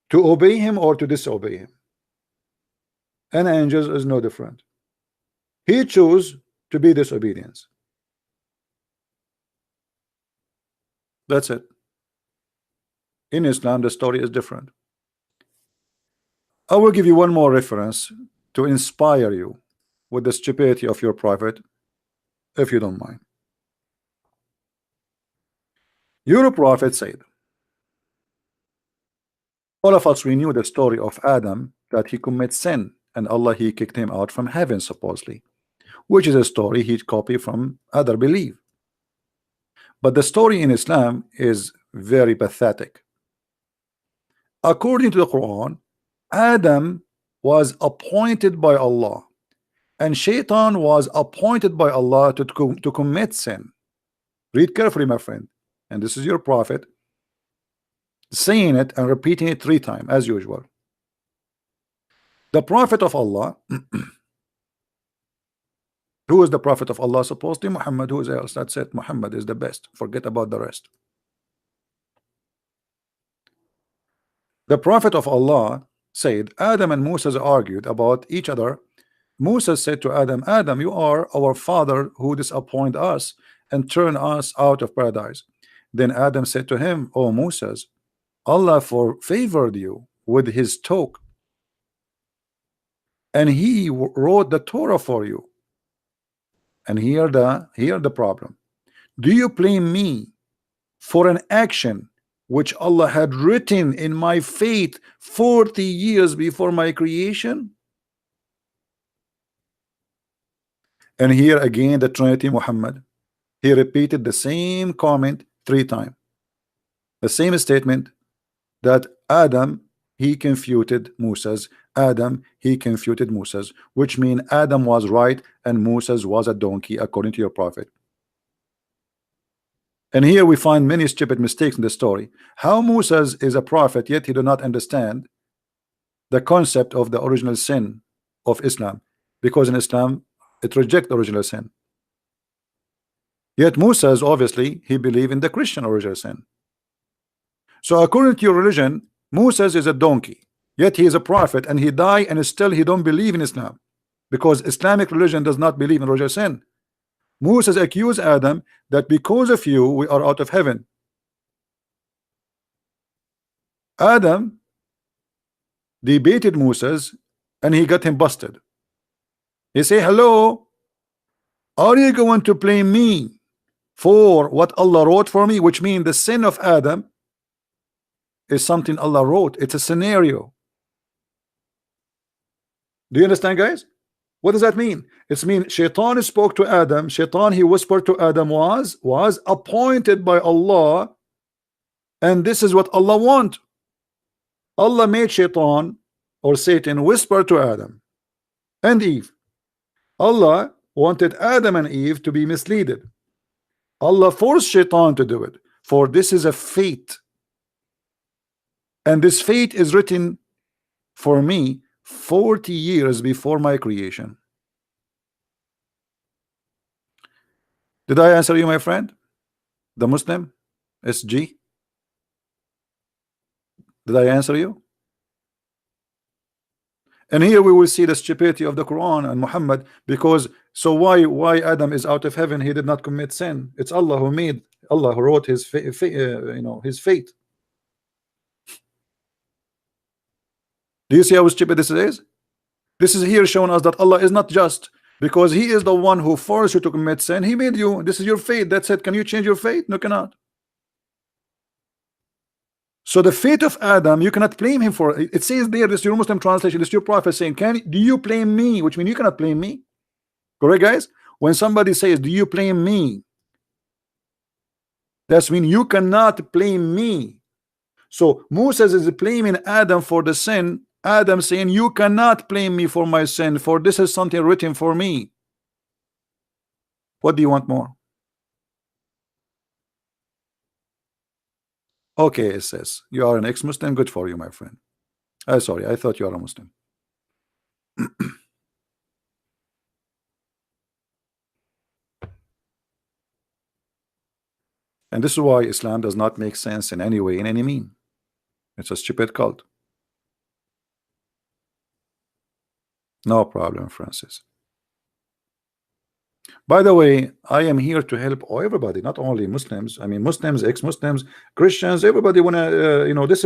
to obey him or to disobey him. And angels is no different. He chose to be disobedience. That's it. In Islam, the story is different. I will give you one more reference to inspire you with the stupidity of your prophet, if you don't mind. Your prophet said, all of us, we knew the story of Adam, that he commits sin and Allah he kicked him out from heaven supposedly, which is a story he copied from other belief. But the story in Islam is very pathetic. According to the Quran, Adam was appointed by Allah and Shaitan was appointed by Allah to commit sin. Read carefully, my friend. And this is your prophet saying it and repeating it 3 times as usual. The prophet of Allah who is the prophet of Allah? Supposedly Muhammad. Who is else? That's it. Muhammad is the best. Forget about the rest. The prophet of Allah said Adam and Moses argued about each other. Moses said to Adam, Adam, you are our father who disappoint us and turn us out of paradise. Then Adam said to him, O Moses, Allah favored you with his talk and he wrote the Torah for you. And here the problem. Do you blame me for an action which Allah had written in my fate 40 years before my creation? And here again the Trinity Muhammad, he repeated the same comment 3 times. The same statement that Adam he confuted Moses. Adam he confuted Moses, which means Adam was right and Moses was a donkey according to your prophet. And here we find many stupid mistakes in the story. How Moses is a prophet yet he do not understand the concept of the original sin of Islam, because in Islam it rejects original sin. Yet Moses obviously he believed in the Christian original sin. So according to your religion, Moses is a donkey, yet he is a prophet and he died and still he don't believe in Islam, because Islamic religion does not believe in original sin. Moses accused Adam that because of you we are out of heaven. Adam debated Moses and he got him busted. He say, hello, are you going to blame me for what Allah wrote for me? Which means the sin of Adam is something Allah wrote. It's a scenario. Do you understand, guys? What does that mean? It means Shaitan spoke to Adam. Shaitan he whispered to Adam was appointed by Allah, and this is what Allah want. Allah made Shaitan or Satan whisper to Adam and Eve. Allah wanted Adam and Eve to be misleaded. Allah forced Shaitan to do it, for this is a fate, and this fate is written for me 40 years before my creation. Did I answer you, my friend? The Muslim SG? Did I answer you? And here we will see the stupidity of the Quran and Muhammad, because so why Adam is out of heaven? He did not commit sin. It's Allah who made Allah who wrote his his fate. Do you see how stupid this is? This is here showing us that Allah is not just, because He is the one who forced you to commit sin. He made you. This is your fate. That's it. Can you change your fate? No, cannot. So the fate of Adam, you cannot blame him for it. It says there, this is your Muslim translation, this is your prophet saying, do you blame me? Which means you cannot blame me. Correct, guys? When somebody says, do you blame me? That's mean you cannot blame me. So Moses is blaming Adam for the sin. Adam saying, you cannot blame me for my sin, for this is something written for me. What do you want more? Okay, it says you are an ex-Muslim. Good for you, my friend. Sorry, I thought you are a Muslim. And this is why Islam does not make sense in any way, in any mean. It's a stupid cult. No problem, Francis. By the way, I am here to help everybody, not only Muslims. I mean, Muslims, ex-Muslims, Christians, everybody wanna, this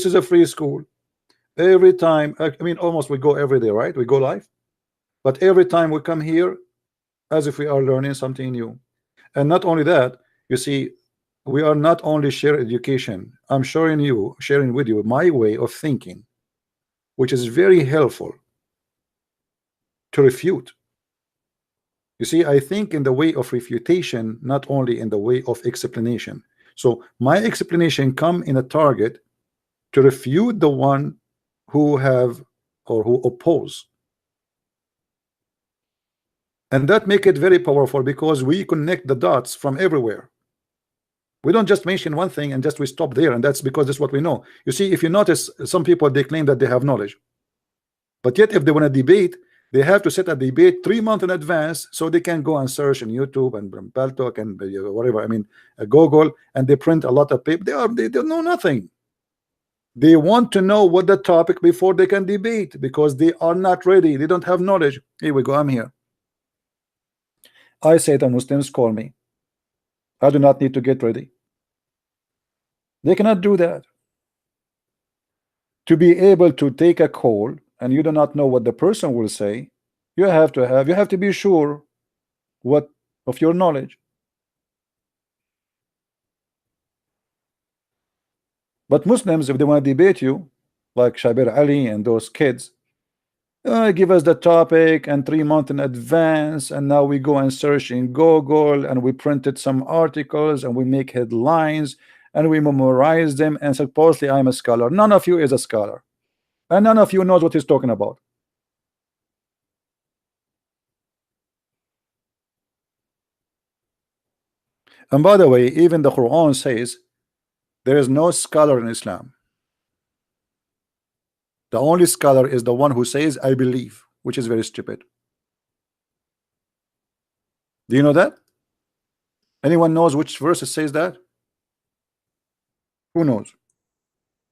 is a free school. Every time, I mean, almost we go every day, right? We go live, but every time we come here, as if we are learning something new. And not only that, you see, we are not only sharing education. I'm sharing with you my way of thinking, which is very helpful to refute. You see, I think in the way of refutation, not only in the way of explanation. So my explanation come in a target to refute the one who have or who oppose. And that make it very powerful because we connect the dots from everywhere. We don't just mention one thing and just we stop there, and that's because that's what we know. You see, if you notice, some people they claim that they have knowledge, but yet if they want to debate, they have to set a debate 3 months in advance so they can go and search on YouTube and Paltalk and whatever. I mean, Google, and they print a lot of paper. They don't know nothing. They want to know what the topic before they can debate because they are not ready. They don't have knowledge. Here we go. I'm here. I say the Muslims call me. I do not need to get ready. They cannot do that. To be able to take a call and you do not know what the person will say, you have to be sure of your knowledge. But Muslims, if they want to debate you, like Shabir Ali and those kids, give us the topic and 3 months in advance, and now we go and search in Google and we printed some articles and we make headlines and we memorize them, and supposedly I'm a scholar. None of you is a scholar, and none of you knows what he's talking about. And by the way, even the Quran says there is no scholar in Islam. The only scholar is the one who says I believe, which is very stupid. Do you know that? Anyone knows which verse it says that? Who knows?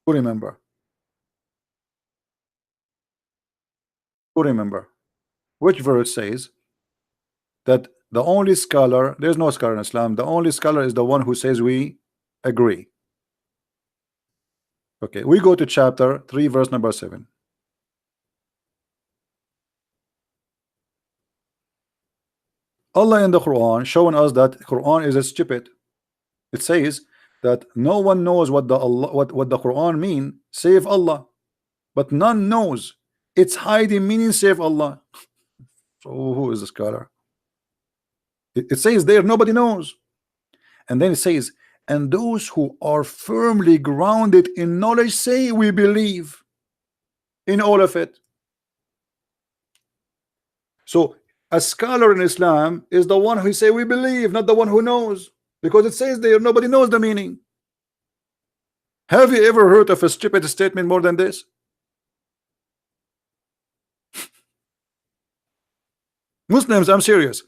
Who remember? Who remember? Which verse says that the only scholar, there's no scholar in Islam, the only scholar is the one who says we agree? Okay, we go to chapter 3, verse number 7. Allah in the Quran showing us that Quran is a stupid. It says that no one knows what the Quran mean save Allah, but none knows its hiding meaning save Allah. So who is the scholar? It says there nobody knows, and then it says, and those who are firmly grounded in knowledge say we believe in all of it. So a scholar in Islam is the one who say we believe, not the one who knows, because it says there nobody knows the meaning. Have you ever heard of a stupid statement more than this? Muslims, I'm serious.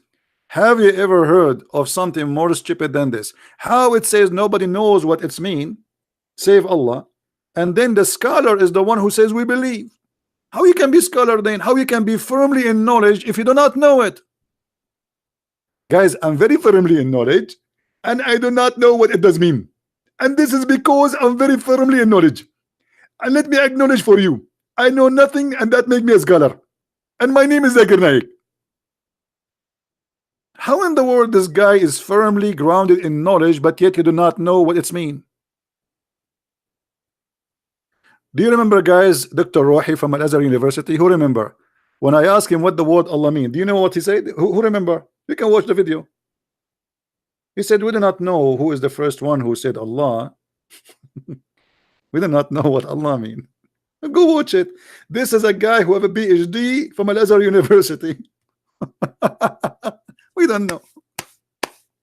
Have you ever heard of something more stupid than this? How it says nobody knows what it's mean save Allah, and then the scholar is the one who says we believe. How you can be scholar then? How you can be firmly in knowledge if you do not know it? Guys, I'm very firmly in knowledge, and I do not know what it does mean. And this is because I'm very firmly in knowledge. And let me acknowledge for you, I know nothing, and that makes me a scholar. And my name is Zakir Naik. How in the world this guy is firmly grounded in knowledge, but yet you do not know what it's mean? Do you remember, guys, Dr. Rohi from Al-Azhar University? Who remember? When I asked him what the word Allah mean, do you know what he said? Who remember? You can watch the video. He said, we do not know who is the first one who said Allah. We do not know what Allah mean. Go watch it. This is a guy who have a PhD from Al-Azhar University. We don't know.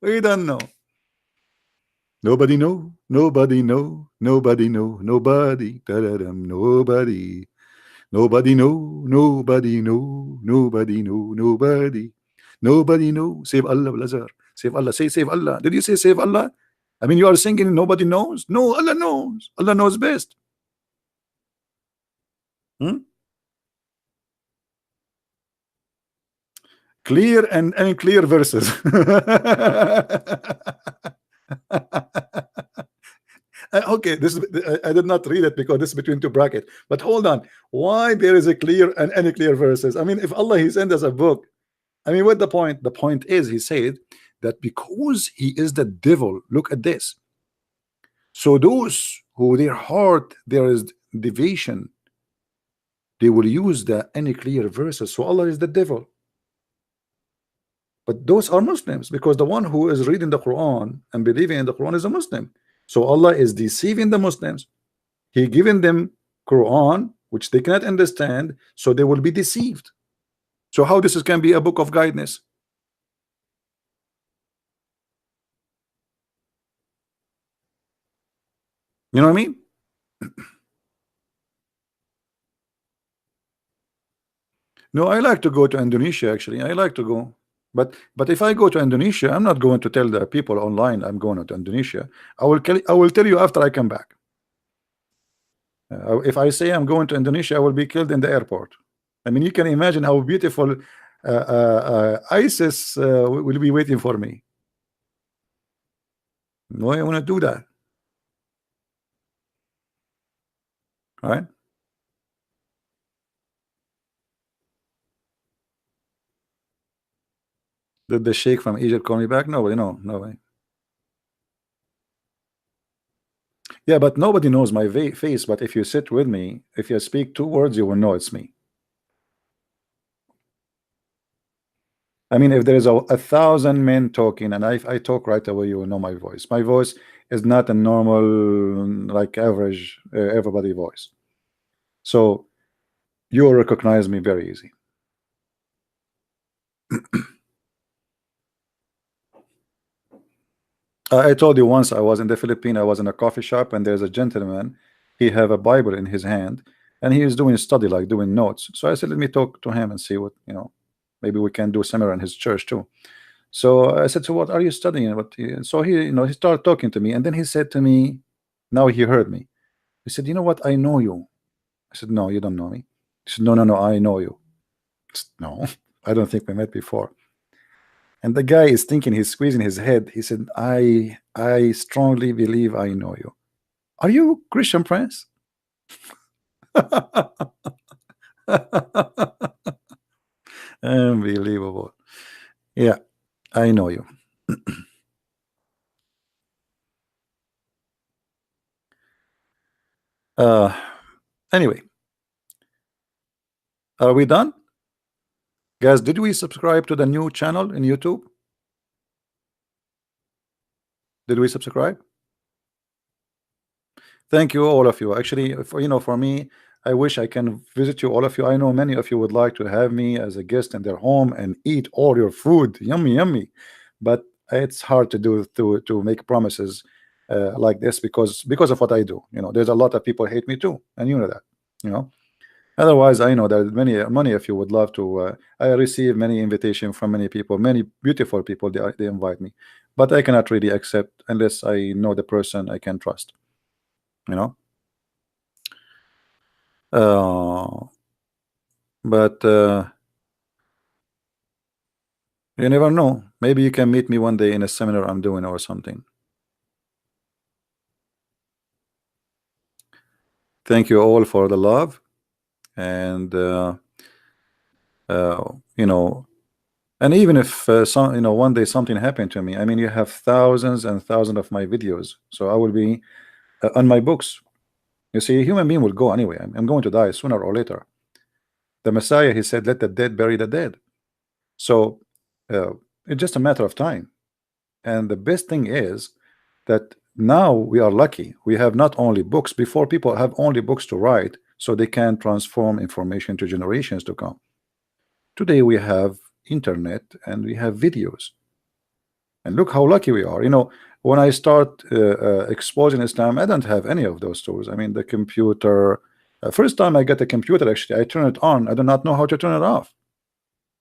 We don't know. Nobody know. Nobody know. Nobody know. Nobody. Da-da-dum, nobody. Nobody know. Nobody know. Nobody know. Nobody. Nobody know. Save Allah, Al-Azhar. Save Allah. Say save Allah. Did you say save Allah? I mean, you are singing nobody knows. No, Allah knows. Allah knows best. Clear and unclear verses. Okay, this I did not read it because this is between two brackets. But hold on, why there is a clear and unclear verses? I mean, if Allah He sent us a book, I mean, what the point? The point is, He said that because He is the devil. Look at this. So those who their heart there is deviation, they will use the unclear verses. So Allah is the devil. But those are Muslims, because the one who is reading the Quran and believing in the Quran is a Muslim. So Allah is deceiving the Muslims. He giving them Quran which they cannot understand, so they will be deceived. So how this can be a book of guidance? You know what I mean? No, I like to go to Indonesia. Actually, I like to go. But if I go to Indonesia, I'm not going to tell the people online I'm going to Indonesia. I will tell you after I come back. If I say I'm going to Indonesia, I will be killed in the airport. I mean, you can imagine how beautiful ISIS will be waiting for me. No, I want to do that. All right. Did the sheikh from Egypt call me back? Nobody, no way. Yeah, but nobody knows my face. But if you sit with me, if you speak 2 words, you will know it's me. I mean, if there is a 1,000 men talking and I talk right away, you will know my voice. My voice is not a normal, like average everybody voice. So you will recognize me very easy. I told you once I was in the Philippines. I was in a coffee shop and there's a gentleman. He have a Bible in his hand and he is doing a study, like doing notes. So I said, let me talk to him and see what, you know, maybe we can do seminar in his church too. So I said, so what are you studying? So he, you know, he started talking to me, and then he said to me, now he heard me. He said, you know what? I know you. I said, no, you don't know me. He said, no, I know you. I said, no, I don't think we met before. And the guy is thinking, he's squeezing his head. He said, I strongly believe I know you. Are you Christian Prince? Unbelievable. Yeah, I know you. Anyway, are we done? Guys, did we subscribe to the new channel in YouTube? Did we subscribe? Thank you, all of you. Actually, for me, I wish I can visit you, all of you. I know many of you would like to have me as a guest in their home and eat all your food. Yummy. But it's hard to do, to make promises like this because of what I do. There's a lot of people hate me too, and you know that. Otherwise, I know that many of you would love to. I receive many invitations from many people, many beautiful people. They invite me, but I cannot really accept unless I know the person I can trust. But You never know. Maybe you can meet me one day in a seminar I'm doing or something. Thank you all for the love, and you know, and even if some, you know, one day something happened to me, I mean, you have thousands and thousands of my videos, so I will be on my books. You see, a human being will go anyway. I'm going to die sooner or later. The Messiah, he said, let the dead bury the dead. So it's just a matter of time. And the best thing is that now we are lucky. We have not only books. Before, people have only books to write so they can transform information to generations to come. Today we have internet and we have videos. And look how lucky we are. You know, when I start exposing Islam, I don't have any of those tools. I mean, the computer, first time I get a computer, actually, I turn it on. I do not know how to turn it off.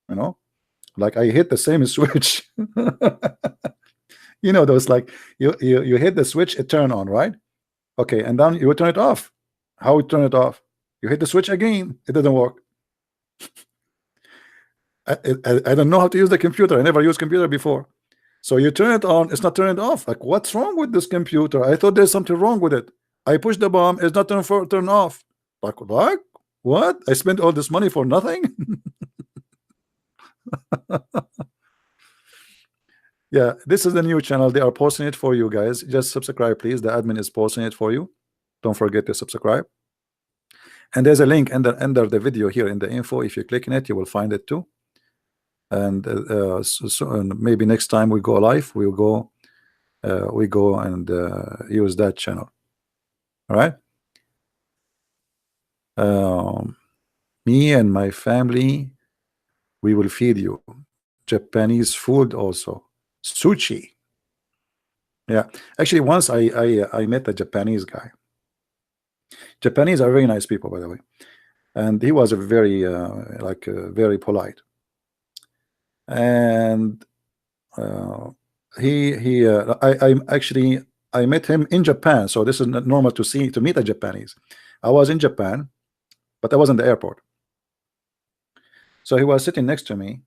You know, like I hit the same switch. You know, those, like you hit the switch, it turn on, right? Okay, and then you turn it off. How you turn it off? You hit the switch again, it doesn't work. I don't know how to use the computer. I never used computer before. So you turn it on, it's not turning off. Like, what's wrong with this computer? I thought there's something wrong with it. I push the bomb, it's not turn off. Like what? I spent all this money for nothing. Yeah, this is the new channel. They are posting it for you guys. Just subscribe, please. The admin is posting it for you. Don't forget to subscribe. And there's a link under the video here in the info. If you click on it, you will find it too. And and maybe next time we go live, we go and use that channel. All right. Me and my family, we will feed you Japanese food also, sushi. Yeah, actually, once I met a Japanese guy. Japanese are very nice people, by the way, and he was a very very polite. And I met him in Japan, so this is not normal to meet a Japanese. I was in Japan, but I was in the airport. So he was sitting next to me,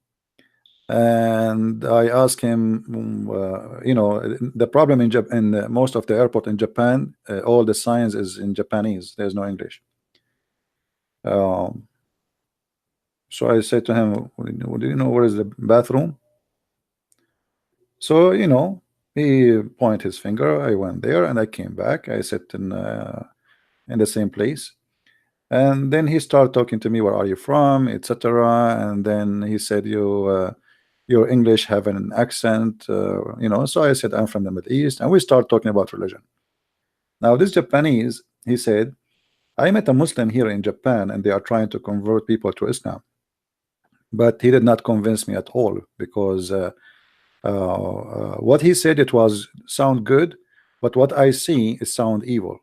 and I asked him, you know, the problem in most of the airport in Japan, all the signs is in Japanese. There's no English. So I said to him, do you know where is the bathroom? So, you know, he pointed his finger. I went there and I came back. I sat in the same place. And then he started talking to me, where are you from, etc. And then he said, your English have an accent, you know. So I said, I'm from the Middle East, and we start talking about religion. Now this Japanese, he said, I met a Muslim here in Japan and they are trying to convert people to Islam, but he did not convince me at all, because what he said, it was sound good, but what I see is sound evil.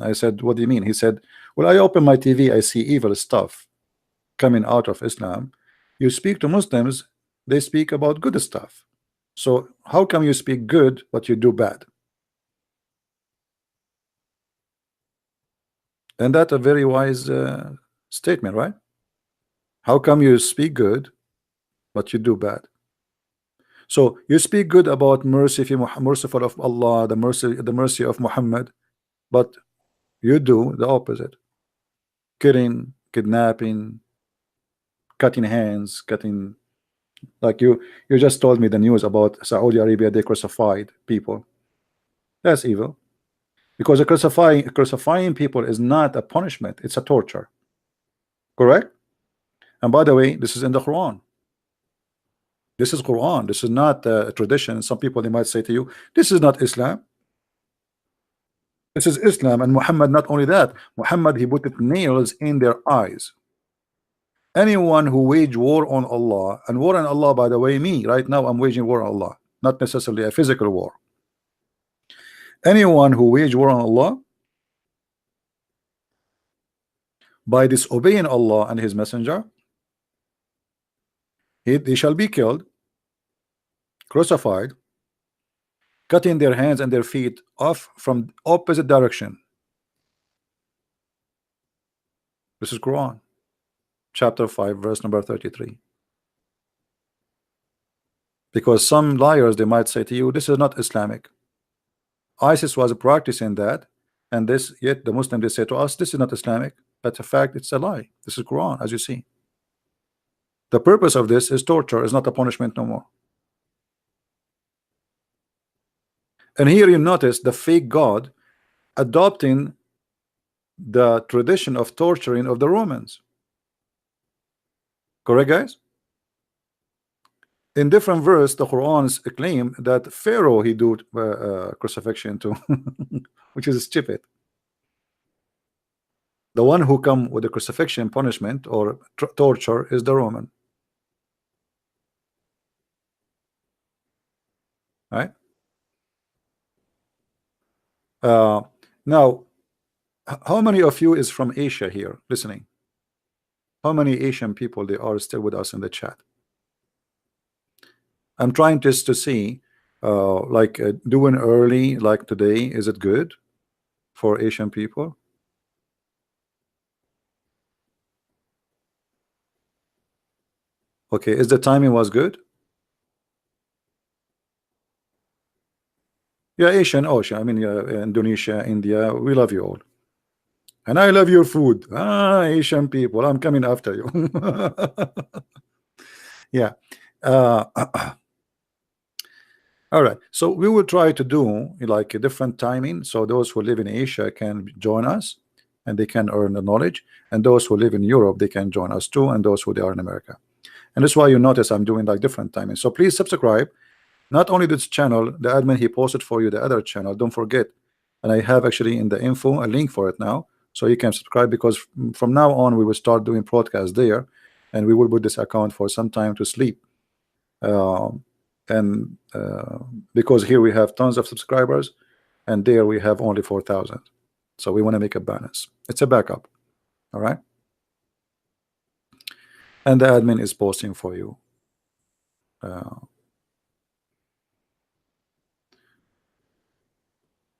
I said, what do you mean? He said, well, I open my TV, I see evil stuff coming out of Islam. You speak to Muslims, they speak about good stuff. So how come you speak good but you do bad? And that's a very wise statement, right? How come you speak good but you do bad? So you speak good about merciful of Allah, the mercy of Muhammad, but you do the opposite: killing, kidnapping, cutting hands, cutting. Like you just told me the news about Saudi Arabia, they crucified people. That's evil, because crucifying people is not a punishment, it's a torture. Correct? And by the way, this is in the Quran. This is Quran. This is not a tradition. Some people, they might say to you, this is not Islam. This is Islam. And Muhammad, not only that, Muhammad, he put nails in their eyes. Anyone who wage war on Allah, and war on Allah, by the way, me right now, I'm waging war on Allah, not necessarily a physical war. Anyone who wage war on Allah by disobeying Allah and his messenger, he shall be killed, crucified, cutting their hands and their feet off from opposite direction. This is Quran chapter 5 verse number 33. Because some liars, they might say to you, this is not Islamic. ISIS was practicing that, and this, yet the Muslim, they say to us, this is not Islamic. But in fact, it's a lie. This is Quran, as you see. The purpose of this is torture, is not a punishment no more. And here you notice the fake God adopting the tradition of torturing of the Romans. Correct, guys? In different verse, the Quran's claim that Pharaoh he do crucifixion to, which is stupid. The one who come with the crucifixion punishment or torture is the Roman. Right? Now, how many of you is from Asia here listening? How many Asian people they are still with us in the chat? I'm trying just to see, doing early like today, is it good for Asian people? Okay, is the timing was good? Yeah, Asian, Ocean. I mean, Indonesia, India. We love you all, and I love your food. Ah, Asian people, I'm coming after you. Yeah. All right. So we will try to do like a different timing, so those who live in Asia can join us, and they can earn the knowledge, and those who live in Europe, they can join us too, and those who they are in America. And that's why you notice I'm doing like different timing. So please subscribe. Not only this channel, the admin he posted for you the other channel, don't forget. And I have actually in the info a link for it now, so you can subscribe, because from now on we will start doing broadcasts there, and we will put this account for some time to sleep. Because here we have tons of subscribers, and there we have only 4,000. So we want to make a balance. It's a backup. All right. And the admin is posting for you.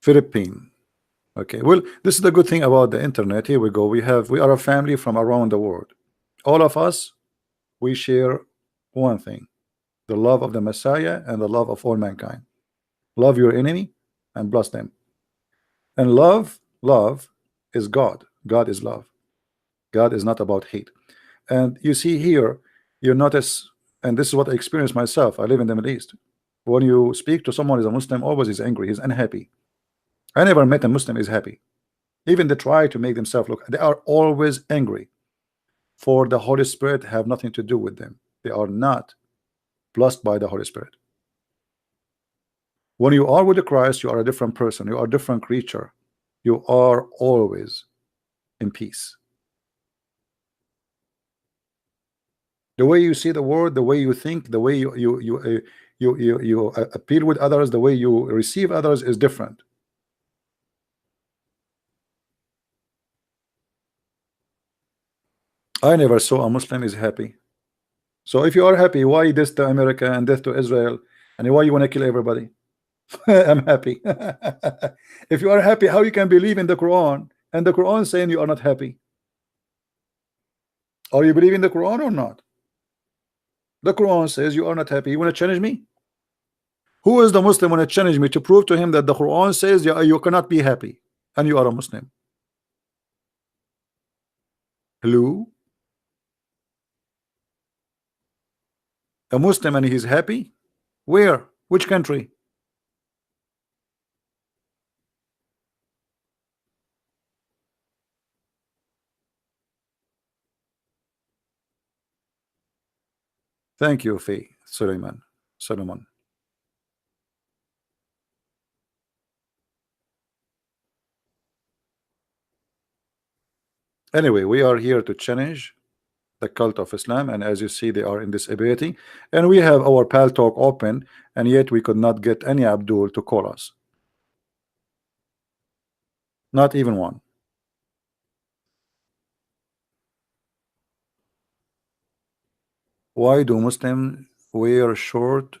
Philippines. Okay, well, this is the good thing about the internet. Here we go. We are a family from around the world. All of us, we share one thing: the love of the Messiah and the love of all mankind. Love your enemy and bless them. And love is God. God is love. God is not about hate. And you see here, you notice, and this is what I experienced myself. I live in the Middle East. When you speak to someone who is a Muslim, always is angry, he's unhappy. I never met a Muslim is happy. Even they try to make themselves look, they are always angry. For the Holy Spirit have nothing to do with them. They are not blessed by the Holy Spirit. When you are with the Christ, you are a different person. You are a different creature. You are always in peace. The way you see the world, the way you think, the way you appeal with others, the way you receive others is different. I never saw a Muslim is happy. So if you are happy, why this to America and death to Israel, and why you want to kill everybody? I'm happy. If you are happy, how you can believe in the Quran and the Quran saying you are not happy? Are you believing the Quran or not? The Quran says you are not happy. You want to challenge me? Who is the Muslim want to challenge me to prove to him that the Quran says you cannot be happy and you are a Muslim? Hello? A Muslim and he's happy? Where? Which country? Thank you, Faye, Solomon. Anyway, we are here to challenge the cult of Islam, and as you see, they are in this ability, and we have our PAL talk open, and yet we could not get any Abdul to call us. Not even one. Why do Muslims wear short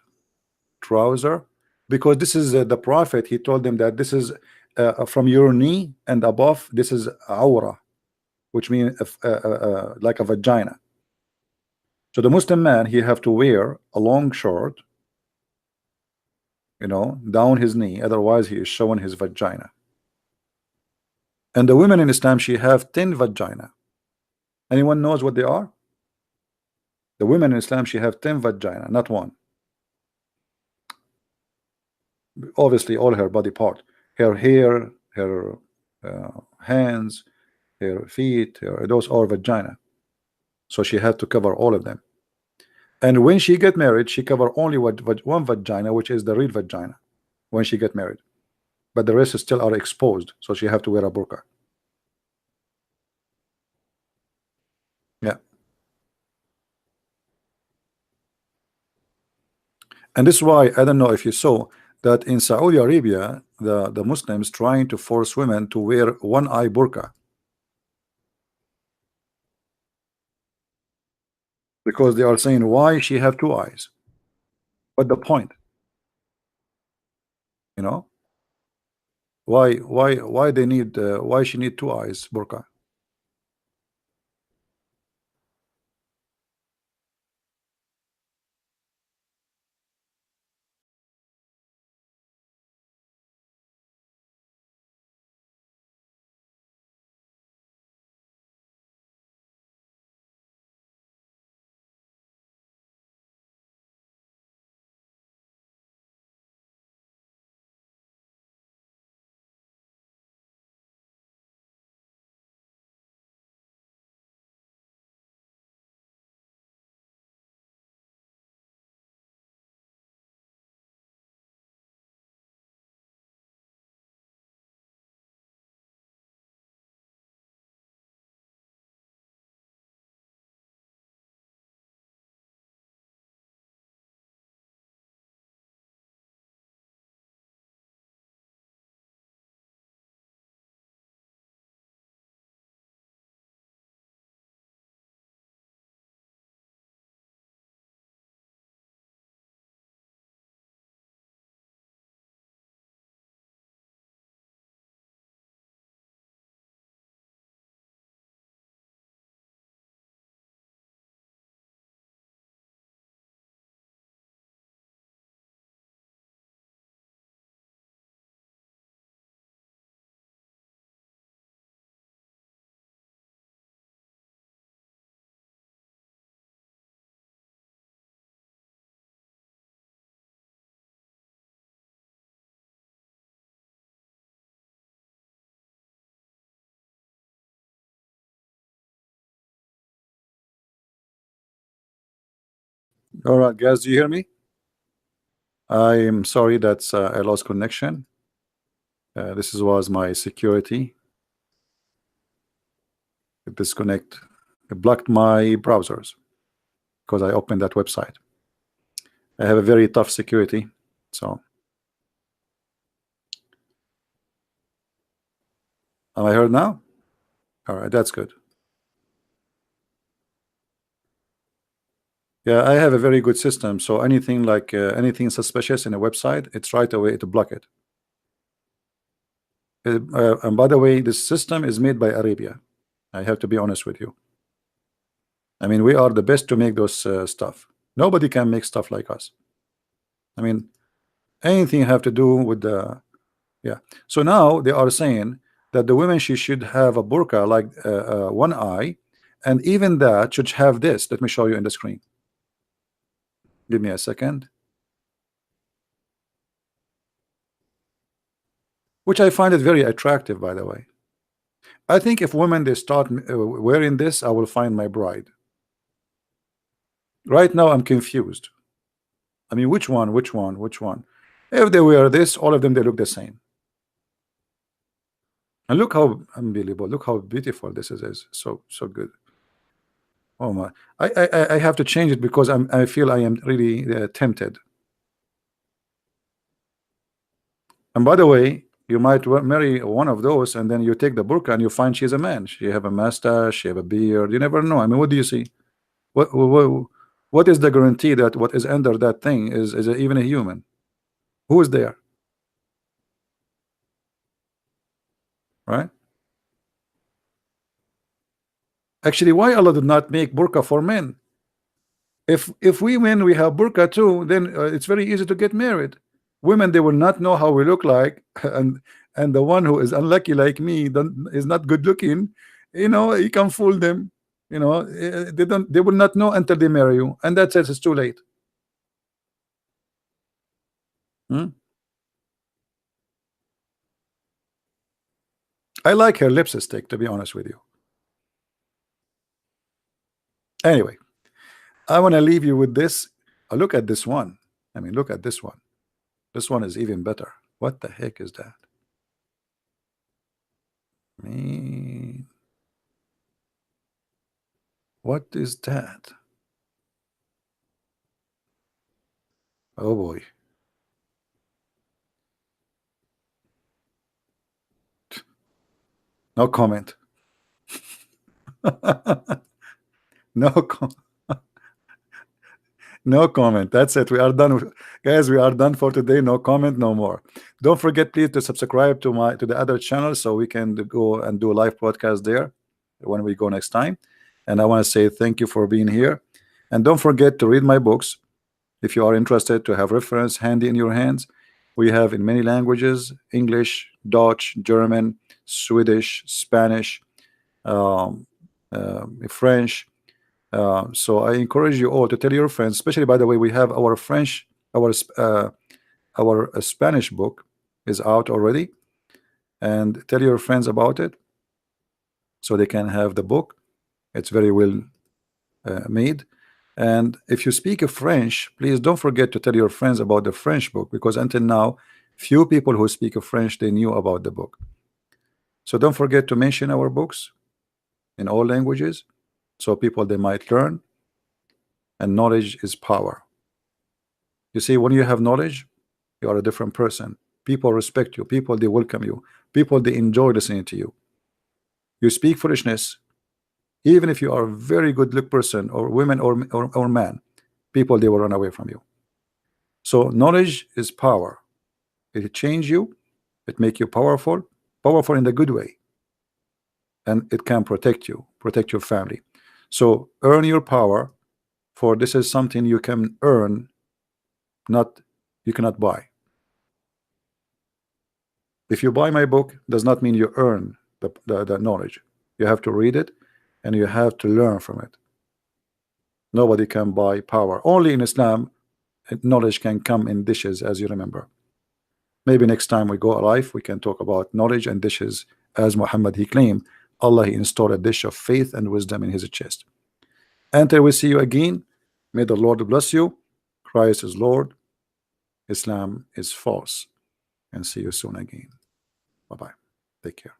trouser? Because this is the Prophet. He told them that this is from your knee and above, this is awra, which means like a vagina. So the Muslim man, he have to wear a long short you know, down his knee, otherwise he is showing his vagina. And the women in Islam, she have 10 vagina. Anyone knows what they are? The women in Islam, she have 10 vagina, not one. Obviously all her body part, her hair, her hands, her feet, those are vagina. So she had to cover all of them. And when she get married, she cover only one vagina, which is the real vagina, when she get married. But the rest still are exposed, so she have to wear a burqa. Yeah. And this is why, I don't know if you saw that in Saudi Arabia, the Muslims trying to force women to wear one eye burqa, because they are saying, why she have two eyes? What the point? You know, why they need why she need two eyes burqa? All right, guys, do you hear me? I'm sorry that I lost connection. This was my security. It disconnect. It blocked my browsers because I opened that website. I have a very tough security, so am I heard now? All right, that's good. Yeah, I have a very good system, so anything like anything suspicious in a website, it's right away to block it. And by the way, this system is made by Arabia. I have to be honest with you. I mean, we are the best to make those stuff. Nobody can make stuff like us. I mean, anything have to do with the So now they are saying that the women, she should have a burqa like one eye, and even that should have this. Let me show you in the screen. Give me a second. Which I find it very attractive, by the way. I think if women they start wearing this, I will find my bride. Right now I'm confused. I mean, which one? If they wear this, all of them they look the same. And look how unbelievable, look how beautiful this is. So good. Oh my, I have to change it because I feel I am really tempted. And by the way, you might marry one of those and then you take the burqa and you find she's a man. She have a mustache, she have a beard. You never know. I mean, what do you see? What is the guarantee that what is under that thing is even a human? Who is there? Right? Actually, why Allah did not make burqa for men? If we men we have burqa too, then it's very easy to get married. Women, they will not know how we look like, and the one who is unlucky like me is not good looking, you know, you can fool them. You know, they will not know until they marry you, and that's it. It's too late. I like her lipstick, to be honest with you. Anyway, I want to leave you with this. Look at this one. I mean, look at this one. This one is even better. What the heck is that? Man, what is that? Oh boy. No comment. No comment. No comment. That's it. We are done, guys. We are done for today. No comment, no more. Don't forget, please, to subscribe to the other channel so we can go and do a live podcast there when we go next time. And I want to say thank you for being here. And don't forget to read my books if you are interested, to have reference handy in your hands. We have in many languages: English, Dutch, German, Swedish, Spanish, French. So I encourage you all to tell your friends, especially, by the way, we have our French, our Spanish book is out already, and tell your friends about it so they can have the book. It's very well made. And if you speak French, please don't forget to tell your friends about the French book, because until now, few people who speak French, they knew about the book. So don't forget to mention our books in all languages, so people, they might learn. And knowledge is power. You see, when you have knowledge, you are a different person. People respect you. People, they welcome you. People, they enjoy listening to you. You speak foolishness, even if you are a very good look person, or women, or man, people, they will run away from you. So knowledge is power. It change you. It make you powerful in the good way, and it can protect you, protect your family. So earn your power, for this is something you can earn, not you cannot buy. If you buy my book, does not mean you earn the knowledge. You have to read it, and you have to learn from it. Nobody can buy power. Only in Islam, knowledge can come in dishes, as you remember. Maybe next time we go live, we can talk about knowledge and dishes, as Muhammad, he claimed Allah, he installed a dish of faith and wisdom in his chest. Until we see you again, may the Lord bless you. Christ is Lord, Islam is false. And see you soon again. Bye-bye. Take care.